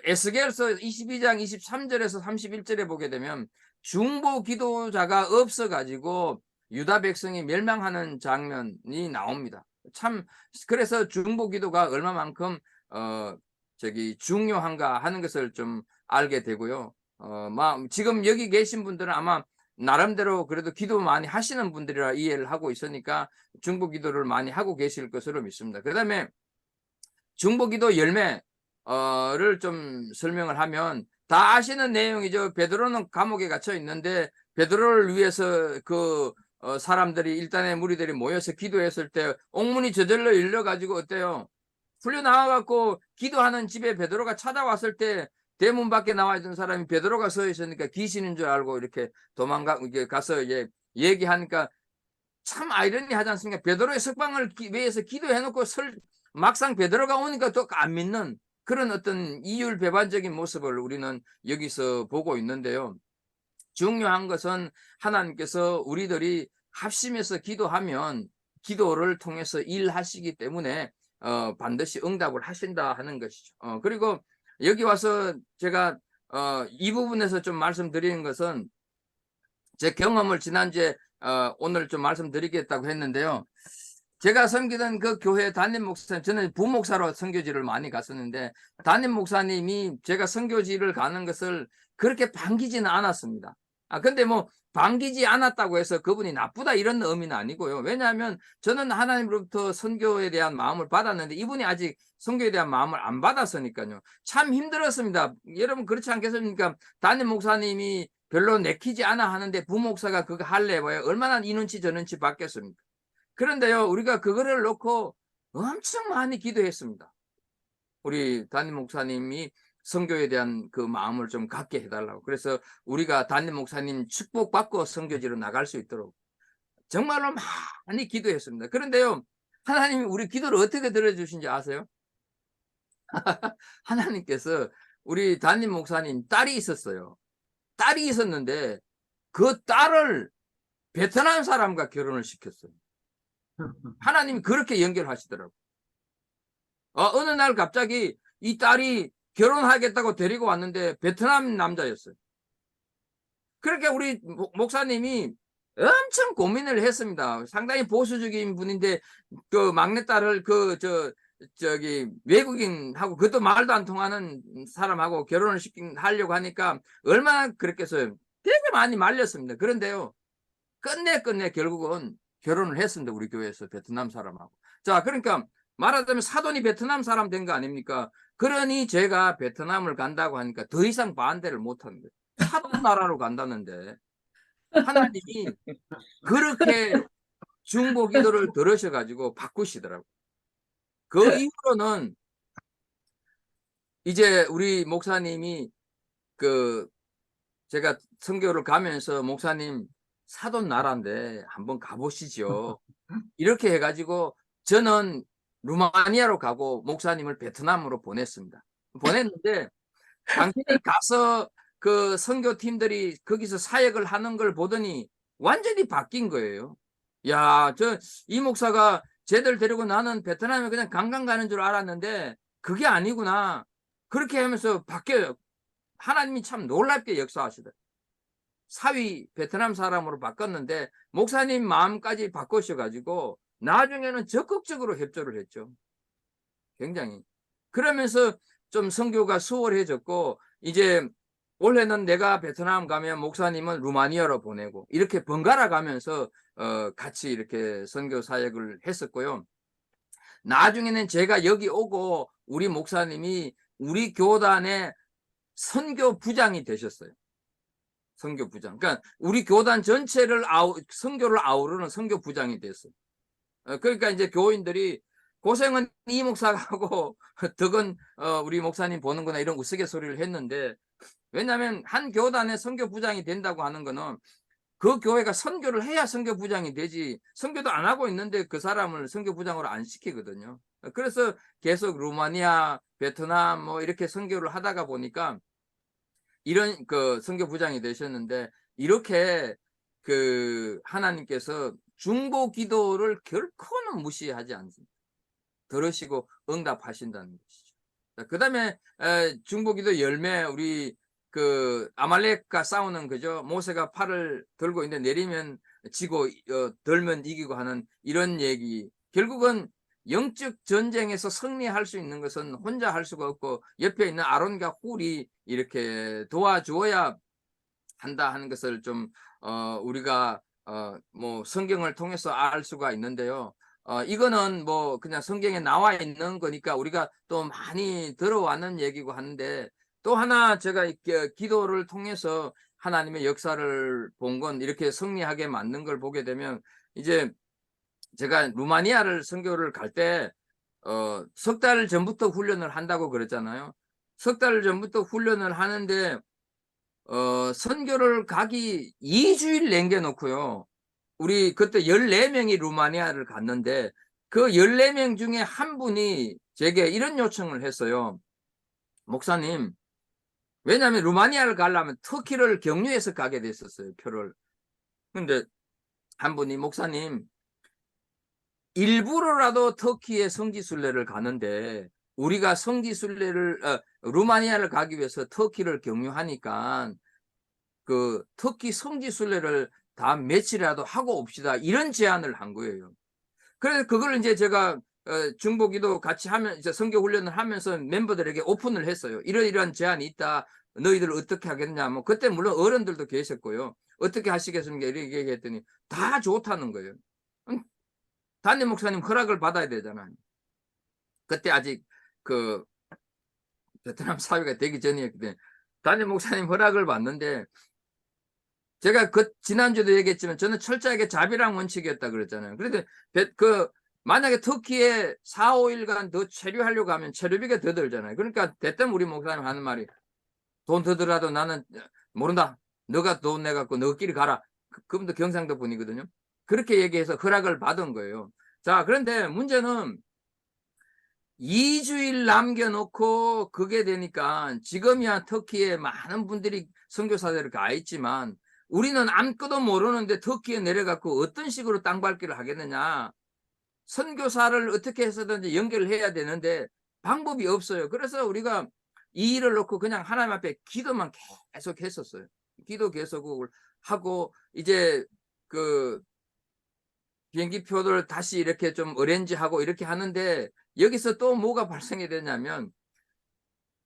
에스겔서 22장 23절에서 31절에 보게 되면 중보기도자가 없어가지고 유다 백성이 멸망하는 장면이 나옵니다. 참, 그래서 중보기도가 얼마만큼 중요한가 하는 것을 좀 알게 되고요. 지금 여기 계신 분들은 아마 나름대로 그래도 기도 많이 하시는 분들이라 이해를 하고 있으니까 중보기도를 많이 하고 계실 것으로 믿습니다. 그 다음에 중보기도 열매를 좀 설명을 하면 다 아시는 내용이죠. 베드로는 감옥에 갇혀 있는데 베드로를 위해서 그 사람들이, 일단의 무리들이 모여서 기도했을 때 옥문이 저절로 열려가지고 어때요? 풀려 나와갖고 기도하는 집에 베드로가 찾아왔을 때 대문 밖에 나와 있던 사람이 베드로가 서 있으니까 귀신인 줄 알고 이렇게 가서 얘기하니까 참 아이러니하지 않습니까? 베드로의 석방을 위해서 기도해놓고 막상 베드로가 오니까 또 안 믿는 그런 어떤 이율배반적인 모습을 우리는 여기서 보고 있는데요. 중요한 것은 하나님께서 우리들이 합심해서 기도하면 기도를 통해서 일하시기 때문에 반드시 응답을 하신다 하는 것이죠. 그리고 여기 와서 제가 이 부분에서 좀 말씀드리는 것은 제 경험을 지난주에 오늘 좀 말씀드리겠다고 했는데요. 제가 섬기던 그 교회 담임 목사님, 저는 부목사로 선교지를 많이 갔었는데 담임 목사님이 제가 선교지를 가는 것을 그렇게 반기지는 않았습니다. 근데 뭐 반기지 않았다고 해서 그분이 나쁘다 이런 의미는 아니고요. 왜냐하면 저는 하나님으로부터 선교에 대한 마음을 받았는데 이분이 아직 선교에 대한 마음을 안 받았으니까요. 참 힘들었습니다. 여러분 그렇지 않겠습니까? 담임 목사님이 별로 내키지 않아 하는데 부목사가 그거 할래 봐요. 얼마나 이 눈치 저 눈치 받겠습니까? 그런데요, 우리가 그거를 놓고 엄청 많이 기도했습니다. 우리 담임 목사님이 선교에 대한 그 마음을 좀 갖게 해달라고. 그래서 우리가 담임 목사님 축복받고 선교지로 나갈 수 있도록 정말로 많이 기도했습니다. 그런데요, 하나님이 우리 기도를 어떻게 들어주신지 아세요? 하나님께서 우리 담임 목사님 딸이 있었어요. 딸이 있었는데 그 딸을 베트남 사람과 결혼을 시켰어요. 하나님이 그렇게 연결하시더라고요. 어느 날 갑자기 이 딸이 결혼하겠다고 데리고 왔는데 베트남 남자였어요. 그렇게 우리 목사님이 엄청 고민을 했습니다. 상당히 보수적인 분인데 그 막내딸을 저기 외국인하고 그것도 말도 안 통하는 사람하고 결혼을 하려고 하니까 얼마나 그랬겠어요. 되게 많이 말렸습니다. 그런데요, 끝내 결국은 결혼을 했습니다. 우리 교회에서 베트남 사람하고. 자, 그러니까 말하자면 사돈이 베트남 사람 된 거 아닙니까? 그러니 제가 베트남을 간다고 하니까 더 이상 반대를 못 하는 거예요. 사돈 나라로 간다는데 하나님이 그렇게 중보 기도를 들으셔가지고 바꾸시더라고요. 그 이후로는 이제 우리 목사님이 제가 선교를 가면서 목사님 사돈 나라인데 한번 가보시죠. 이렇게 해가지고 저는 루마니아로 가고 목사님을 베트남으로 보냈습니다. 보냈는데 당신이 가서 그 선교팀들이 거기서 사역을 하는 걸 보더니 완전히 바뀐 거예요. 야, 이 목사가 쟤들 데리고 나는 베트남에 그냥 관광 가는 줄 알았는데 그게 아니구나. 그렇게 하면서 바뀌어요. 하나님이 참 놀랍게 역사하시더라고요. 사위 베트남 사람으로 바꿨는데 목사님 마음까지 바꾸셔가지고 나중에는 적극적으로 협조를 했죠. 굉장히. 그러면서 좀 선교가 수월해졌고 이제 올해는 내가 베트남 가면 목사님은 루마니아로 보내고 이렇게 번갈아 가면서 같이 이렇게 선교 사역을 했었고요. 나중에는 제가 여기 오고 우리 목사님이 우리 교단의 선교부장이 되셨어요. 선교부장. 그러니까 우리 교단 전체를 선교를 아우르는 선교부장이 됐어요. 그러니까 이제 교인들이 고생은 이 목사가 하고 덕은 우리 목사님 보는구나 이런 우스갯소리를 했는데 왜냐하면 한 교단의 선교부장이 된다고 하는 거는 그 교회가 선교를 해야 선교부장이 되지 선교도 안 하고 있는데 그 사람을 선교부장으로 안 시키거든요. 그래서 계속 루마니아, 베트남 뭐 이렇게 선교를 하다가 보니까 이런 그 선교부장이 되셨는데 이렇게 그 하나님께서 중보 기도를 결코는 무시하지 않습니다. 들으시고 응답하신다는 것이죠. 그 다음에 중보 기도 열매 우리 그 아말렉과 싸우는 거죠. 모세가 팔을 들고 있는데 내리면 지고 들면 이기고 하는 이런 얘기. 결국은 영적 전쟁에서 승리할 수 있는 것은 혼자 할 수가 없고 옆에 있는 아론과 훌이 이렇게 도와주어야 한다 하는 것을 좀 우리가 뭐 성경을 통해서 알 수가 있는데요. 이거는 뭐 그냥 성경에 나와 있는 거니까 우리가 또 많이 들어왔는 얘기고 하는데 또 하나 제가 기도를 통해서 하나님의 역사를 본 건 이렇게 승리하게 만든 걸 보게 되면 이제 제가 루마니아를 선교를 갈 때 석 달 전부터 훈련을 한다고 그랬잖아요. 석 달 전부터 훈련을 하는데 선교를 가기 2주일 남겨놓고요. 우리 그때 14명이 루마니아를 갔는데 그 14명 중에 한 분이 제게 이런 요청을 했어요. 목사님, 왜냐하면 루마니아를 가려면 터키를 경유해서 가게 됐었어요, 표를. 근데 한 분이 목사님, 일부러라도 터키의 성지순례를 가는데 우리가 루마니아를 가기 위해서 터키를 경유하니까 그 터키 성지순례를 다 며칠이라도 하고 옵시다. 이런 제안을 한 거예요. 그래서 그걸 이제 제가 중보기도 같이 하면 이제 선교 훈련을 하면서 멤버들에게 오픈을 했어요. 이러이러한 제안이 있다. 너희들 어떻게 하겠냐. 뭐 그때 물론 어른들도 계셨고요. 어떻게 하시겠습니까? 이렇게 얘기했더니 다 좋다는 거예요. 담임 목사님 허락을 받아야 되잖아요. 그때 아직 그 베트남 사회가 되기 전이었기 때문에 담임 목사님 허락을 받는데, 제가 지난주도 얘기했지만 저는 철저하게 자비랑 원칙이었다 그랬잖아요. 그런데 만약에 터키에 4, 5일간 더 체류하려고 하면 체류비가 더 들잖아요. 그러니까 대뜸 우리 목사님 하는 말이, 돈 더 들어도 나는 모른다. 너가 돈 내갖고 너끼리 가라. 그분도 경상도 분이거든요. 그렇게 얘기해서 허락을 받은 거예요. 자, 그런데 문제는 2주일 남겨놓고 그게 되니까 지금이야 터키에 많은 분들이 선교사들이 가 있지만 우리는 아무것도 모르는데 터키에 내려갖고 어떤 식으로 땅밟기를 하겠느냐. 선교사를 어떻게 해서든지 연결을 해야 되는데 방법이 없어요. 그래서 우리가 이 일을 놓고 그냥 하나님 앞에 기도만 계속 했었어요. 기도 계속 하고 이제 그 비행기 표를 다시 이렇게 좀 어렌지하고 이렇게 하는데, 여기서 또 뭐가 발생이 되냐면,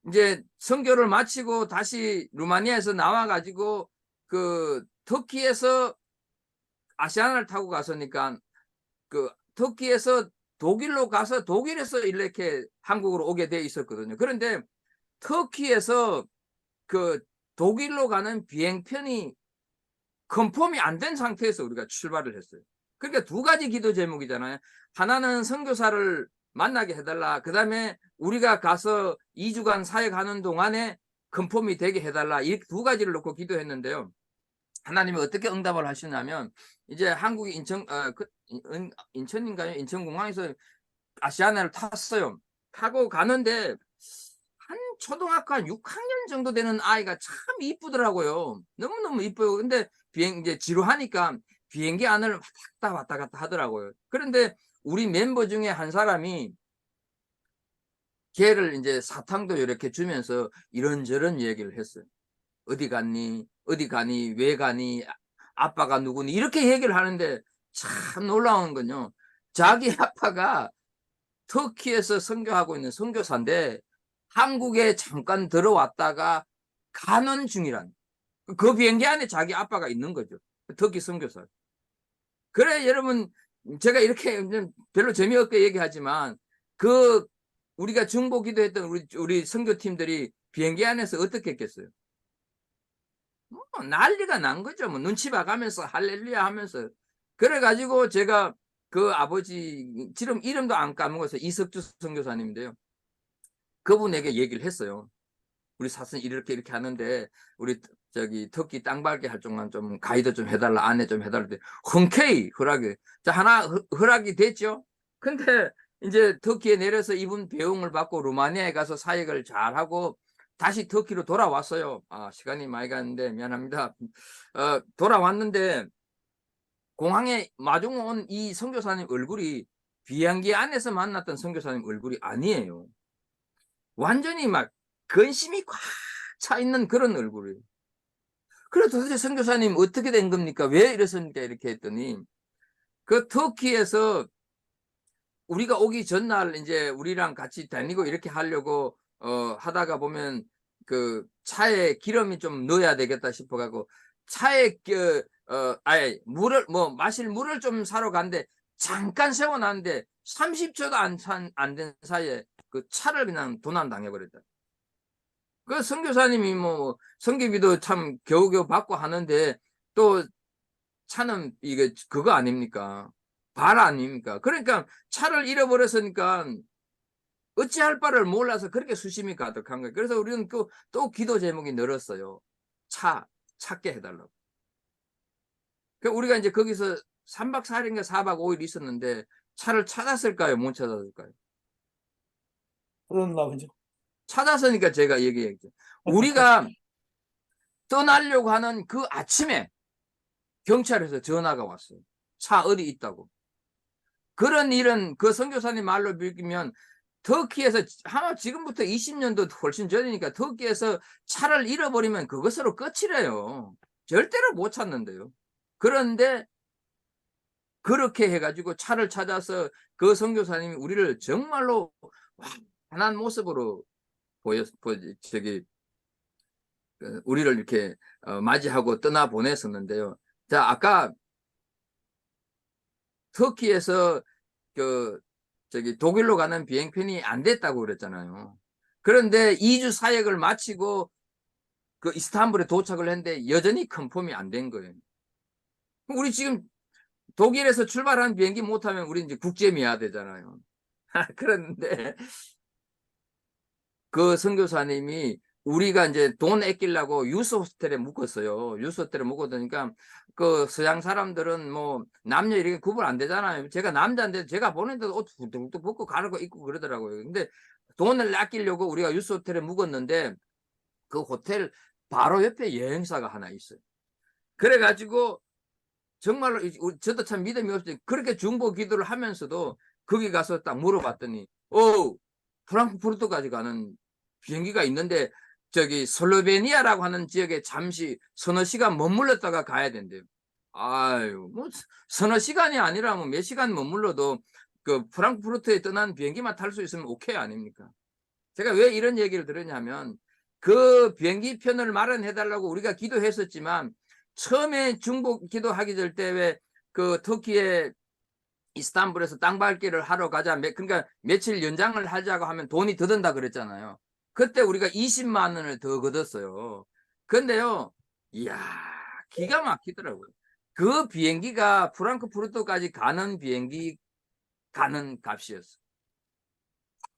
이제 선교를 마치고 다시 루마니아에서 나와가지고 그 터키에서 아시아나를 타고 갔으니까 그 터키에서 독일로 가서 독일에서 이렇게 한국으로 오게 돼 있었거든요. 그런데 터키에서 그 독일로 가는 비행편이 컨펌이 안 된 상태에서 우리가 출발을 했어요. 그러니까 두 가지 기도 제목이잖아요. 하나는 선교사를 만나게 해달라. 그 다음에 우리가 가서 2주간 사역하는 동안에 컨펌이 되게 해달라. 이 두 가지를 놓고 기도했는데요. 하나님이 어떻게 응답을 하시냐면, 이제 한국이 인천인가요? 인천공항에서 아시아나를 탔어요. 타고 가는데 한 초등학교 한 6학년 정도 되는 아이가 참 이쁘더라고요. 너무너무 이뻐요. 근데 이제 지루하니까 비행기 안을 왔다 갔다 하더라고요. 그런데 우리 멤버 중에 한 사람이 걔를 이제 사탕도 이렇게 주면서 이런저런 얘기를 했어요. 어디 갔니? 어디 가니? 왜 가니? 아빠가 누구니? 이렇게 얘기를 하는데 참 놀라운 건요. 자기 아빠가 터키에서 선교하고 있는 선교사인데 한국에 잠깐 들어왔다가 가는 중이란, 그 비행기 안에 자기 아빠가 있는 거죠. 터키 선교사. 그래, 여러분, 제가 이렇게 별로 재미없게 얘기하지만 우리가 중보 기도했던 우리 선교팀들이 비행기 안에서 어떻게 했겠어요? 난리가 난 거죠. 뭐 눈치 봐가면서 할렐루야 하면서. 그래가지고 제가 그 아버지 이름도 안 까먹어서 이석주 선교사님인데요. 그분에게 얘기를 했어요. 우리 사슴 이렇게 하는데 우리 저기 터키 땅밟기 할 동안 좀 가이드 좀 해달라, 안내 좀 해달라. 흔쾌히 허락이. 자, 하나 허락이 됐죠. 근데 이제 터키에 내려서 이분 배웅을 받고 루마니아에 가서 사역을 잘하고 다시 터키로 돌아왔어요. 아, 시간이 많이 갔는데 미안합니다. 돌아왔는데 공항에 마중 온 이 선교사님 얼굴이 비행기 안에서 만났던 선교사님 얼굴이 아니에요. 완전히 막 근심이 꽉 차 있는 그런 얼굴이에요. 그래 도대체 선교사님 어떻게 된 겁니까? 왜 이러십니까? 이렇게 했더니 그 터키에서 우리가 오기 전날 이제 우리랑 같이 다니고 이렇게 하려고 하다가 보면 그 차에 기름이 좀 넣어야 되겠다 싶어가지고 차에 물을 마실 물을 좀 사러 갔는데 잠깐 세워놨는데 30초도 안 된 사이에 그 차를 그냥 도난 당해버렸다. 그 선교사님이 선교비도 참 겨우겨우 받고 하는데 또 차는 이게 그거 아닙니까? 발 아닙니까? 그러니까 차를 잃어버렸으니까 어찌할 바를 몰라서 그렇게 수심이 가득한 거예요. 그래서 우리는 또 기도 제목이 늘었어요. 찾게 해달라고. 우리가 이제 거기서 3박 4일인가 4박 5일 있었는데 차를 찾았을까요? 못 찾았을까요? 그런가 보죠. 찾았으니까 제가 얘기했죠. 우리가 떠나려고 하는 그 아침에 경찰에서 전화가 왔어요. 차 어디 있다고. 그런 일은 그 선교사님 말로 빌기면 터키에서 아마 지금부터 20년도 훨씬 전이니까 터키에서 차를 잃어버리면 그것으로 끝이래요. 절대로 못 찾는데요. 그런데 그렇게 해가지고 차를 찾아서 그 선교사님이 우리를 정말로 환한 모습으로 우리를 이렇게 맞이하고 떠나 보냈었는데요. 자, 아까 터키에서 독일로 가는 비행편이 안 됐다고 그랬잖아요. 그런데 2주 사역을 마치고 그 이스탄불에 도착을 했는데 여전히 컨펌이 안 된 거예요. 우리 지금 독일에서 출발한 비행기 못하면 우리 이제 국제미아 되잖아요. 그런데 그 선교사님이 우리가 이제 돈 아끼려고 유스 호스텔에 묵었어요. 유스 호스텔에 묵었으니까 그 서양 사람들은 뭐 남녀 이렇게 구분 안 되잖아요. 제가 남자인데 제가 보는데도 옷 훌쩍 벗고 가르고 입고 그러더라고요. 근데 돈을 아끼려고 우리가 유스 호텔에 묵었는데 그 호텔 바로 옆에 여행사가 하나 있어요. 그래가지고 정말로 저도 참 믿음이 없어요. 그렇게 중보 기도를 하면서도 거기 가서 딱 물어봤더니 프랑크푸르트까지 가는 비행기가 있는데 저기 슬로베니아라고 하는 지역에 잠시 서너 시간 머물렀다가 가야 된대요. 아유, 뭐 서너 시간이 아니라 뭐 몇 시간 머물러도 그 프랑크푸르트에 떠난 비행기만 탈 수 있으면 오케이 아닙니까? 제가 왜 이런 얘기를 들었냐면 그 비행기 편을 마련해 달라고 우리가 기도했었지만 처음에 중보 기도하기 될 때 왜 그 터키에 이스탄불에서 땅 밟기를 하러 가자. 그러니까 며칠 연장을 하자고 하면 돈이 더 든다 그랬잖아요. 그때 우리가 20만 원을 더 걷었어요. 근데요, 이야, 기가 막히더라고요. 그 비행기가 프랑크푸르트까지 가는 비행기 가는 값이었어.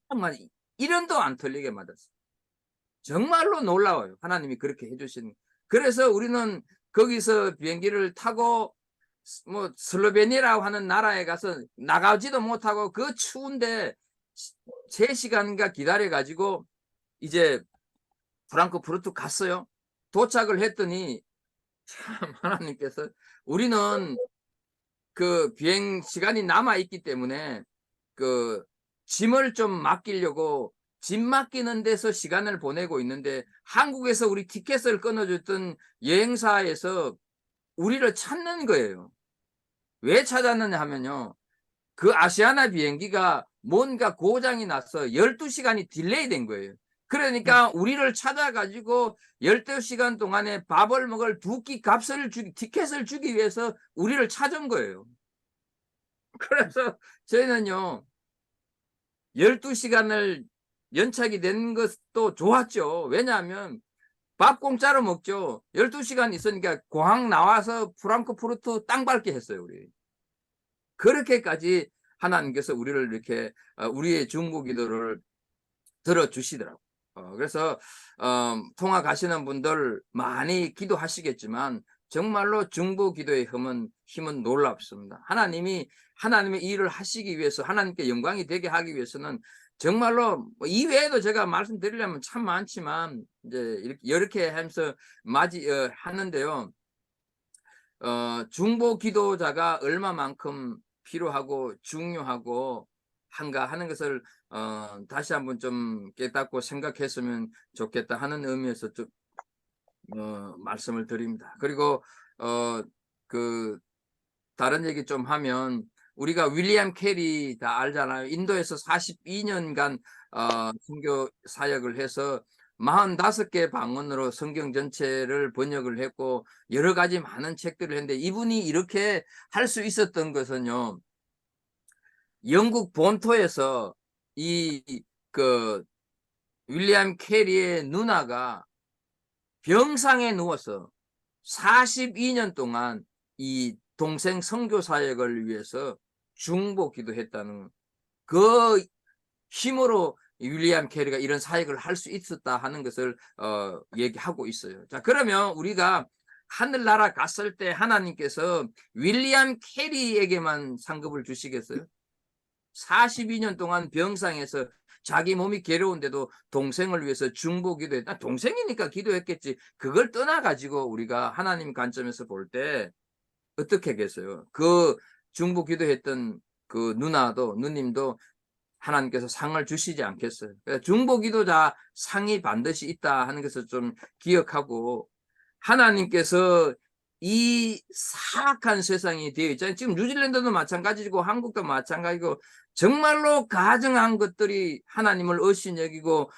정말 1원도 안 틀리게 맞았어. 정말로 놀라워요. 하나님이 그렇게 해주신. 그래서 우리는 거기서 비행기를 타고 뭐 슬로베니아라고 하는 나라에 가서 나가지도 못하고 그 추운데 3시간인가 기다려 가지고 이제 프랑크푸르트 갔어요. 도착을 했더니 참 하나님께서 우리는 그 비행 시간이 남아 있기 때문에 그 짐을 좀 맡기려고 짐 맡기는 데서 시간을 보내고 있는데 한국에서 우리 티켓을 끊어줬던 여행사에서 우리를 찾는 거예요. 왜 찾았느냐 하면요. 그 아시아나 비행기가 뭔가 고장이 나서 12시간이 딜레이 된 거예요. 그러니까 우리를 찾아가지고 12시간 동안에 밥을 먹을 2끼 값을 티켓을 주기 위해서 우리를 찾은 거예요. 그래서 저희는요. 12시간을 연착이 된 것도 좋았죠. 왜냐하면 밥 공짜로 먹죠. 12시간 있으니까 공항 나와서 프랑크푸르트 땅 밟게 했어요, 우리. 그렇게까지 하나님께서 우리를 이렇게 우리의 중보 기도를 들어주시더라고요. 그래서 통화 가시는 분들 많이 기도하시겠지만 정말로 중보 기도의 힘은 놀랍습니다. 하나님이 하나님의 일을 하시기 위해서 하나님께 영광이 되게 하기 위해서는 정말로 이외에도 제가 말씀드리려면 참 많지만 이제 이렇게 하면서 하는데요. 중보 기도자가 얼마만큼 필요하고 중요하고 한가 하는 것을 다시 한번 좀 깨닫고 생각했으면 좋겠다 하는 의미에서 좀 말씀을 드립니다. 그리고 그 다른 얘기 좀 하면 우리가 윌리엄 캐리 다 알잖아요. 인도에서 42년간 선교 사역을 해서 45개 방언으로 성경 전체를 번역을 했고 여러 가지 많은 책들을 했는데 이분이 이렇게 할 수 있었던 것은요. 영국 본토에서 그 윌리엄 캐리의 누나가 병상에 누워서 42년 동안 이 동생 선교 사역을 위해서 중보 기도했다는 그 힘으로 윌리엄 캐리가 이런 사역을 할 수 있었다 하는 것을 얘기하고 있어요. 자, 그러면 우리가 하늘나라 갔을 때 하나님께서 윌리엄 캐리에게만 상급을 주시겠어요? 42년 동안 병상에서 자기 몸이 괴로운데도 동생을 위해서 중보 기도했다. 동생이니까 기도했겠지. 그걸 떠나가지고 우리가 하나님 관점에서 볼 때 어떻게 하겠어요? 그 중보 기도했던 그 누님도 하나님께서 상을 주시지 않겠어요. 그러니까 중보 기도자 상이 반드시 있다 하는 것을 좀 기억하고 하나님께서 이 사악한 세상이 되어 있잖아요. 지금 뉴질랜드도 마찬가지고 한국도 마찬가지고 정말로 가증한 것들이 하나님을 의심 여기고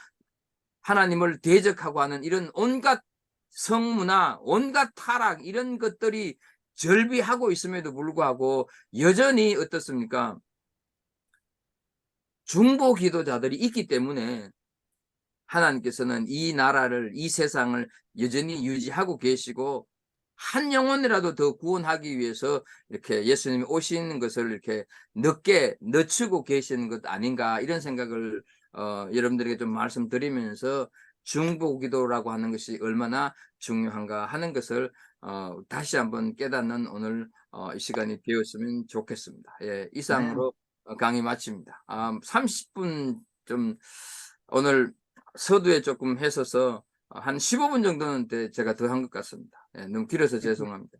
하나님을 대적하고 하는 이런 온갖 성문화, 온갖 타락 이런 것들이 절비하고 있음에도 불구하고 여전히 어떻습니까? 중보 기도자들이 있기 때문에 하나님께서는 이 나라를, 이 세상을 여전히 유지하고 계시고 한 영혼이라도 더 구원하기 위해서 이렇게 예수님이 오시는 것을 이렇게 늦게 늦추고 계시는 것 아닌가 이런 생각을 여러분들에게 좀 말씀드리면서 중보 기도라고 하는 것이 얼마나 중요한가 하는 것을 다시 한번 깨닫는 오늘 이 시간이 되었으면 좋겠습니다. 예, 이상으로 강의 마칩니다. 30분 좀 오늘 서두에 조금 했어서 한 15분 정도는 제가 더 한 것 같습니다. 예, 너무 길어서 죄송합니다.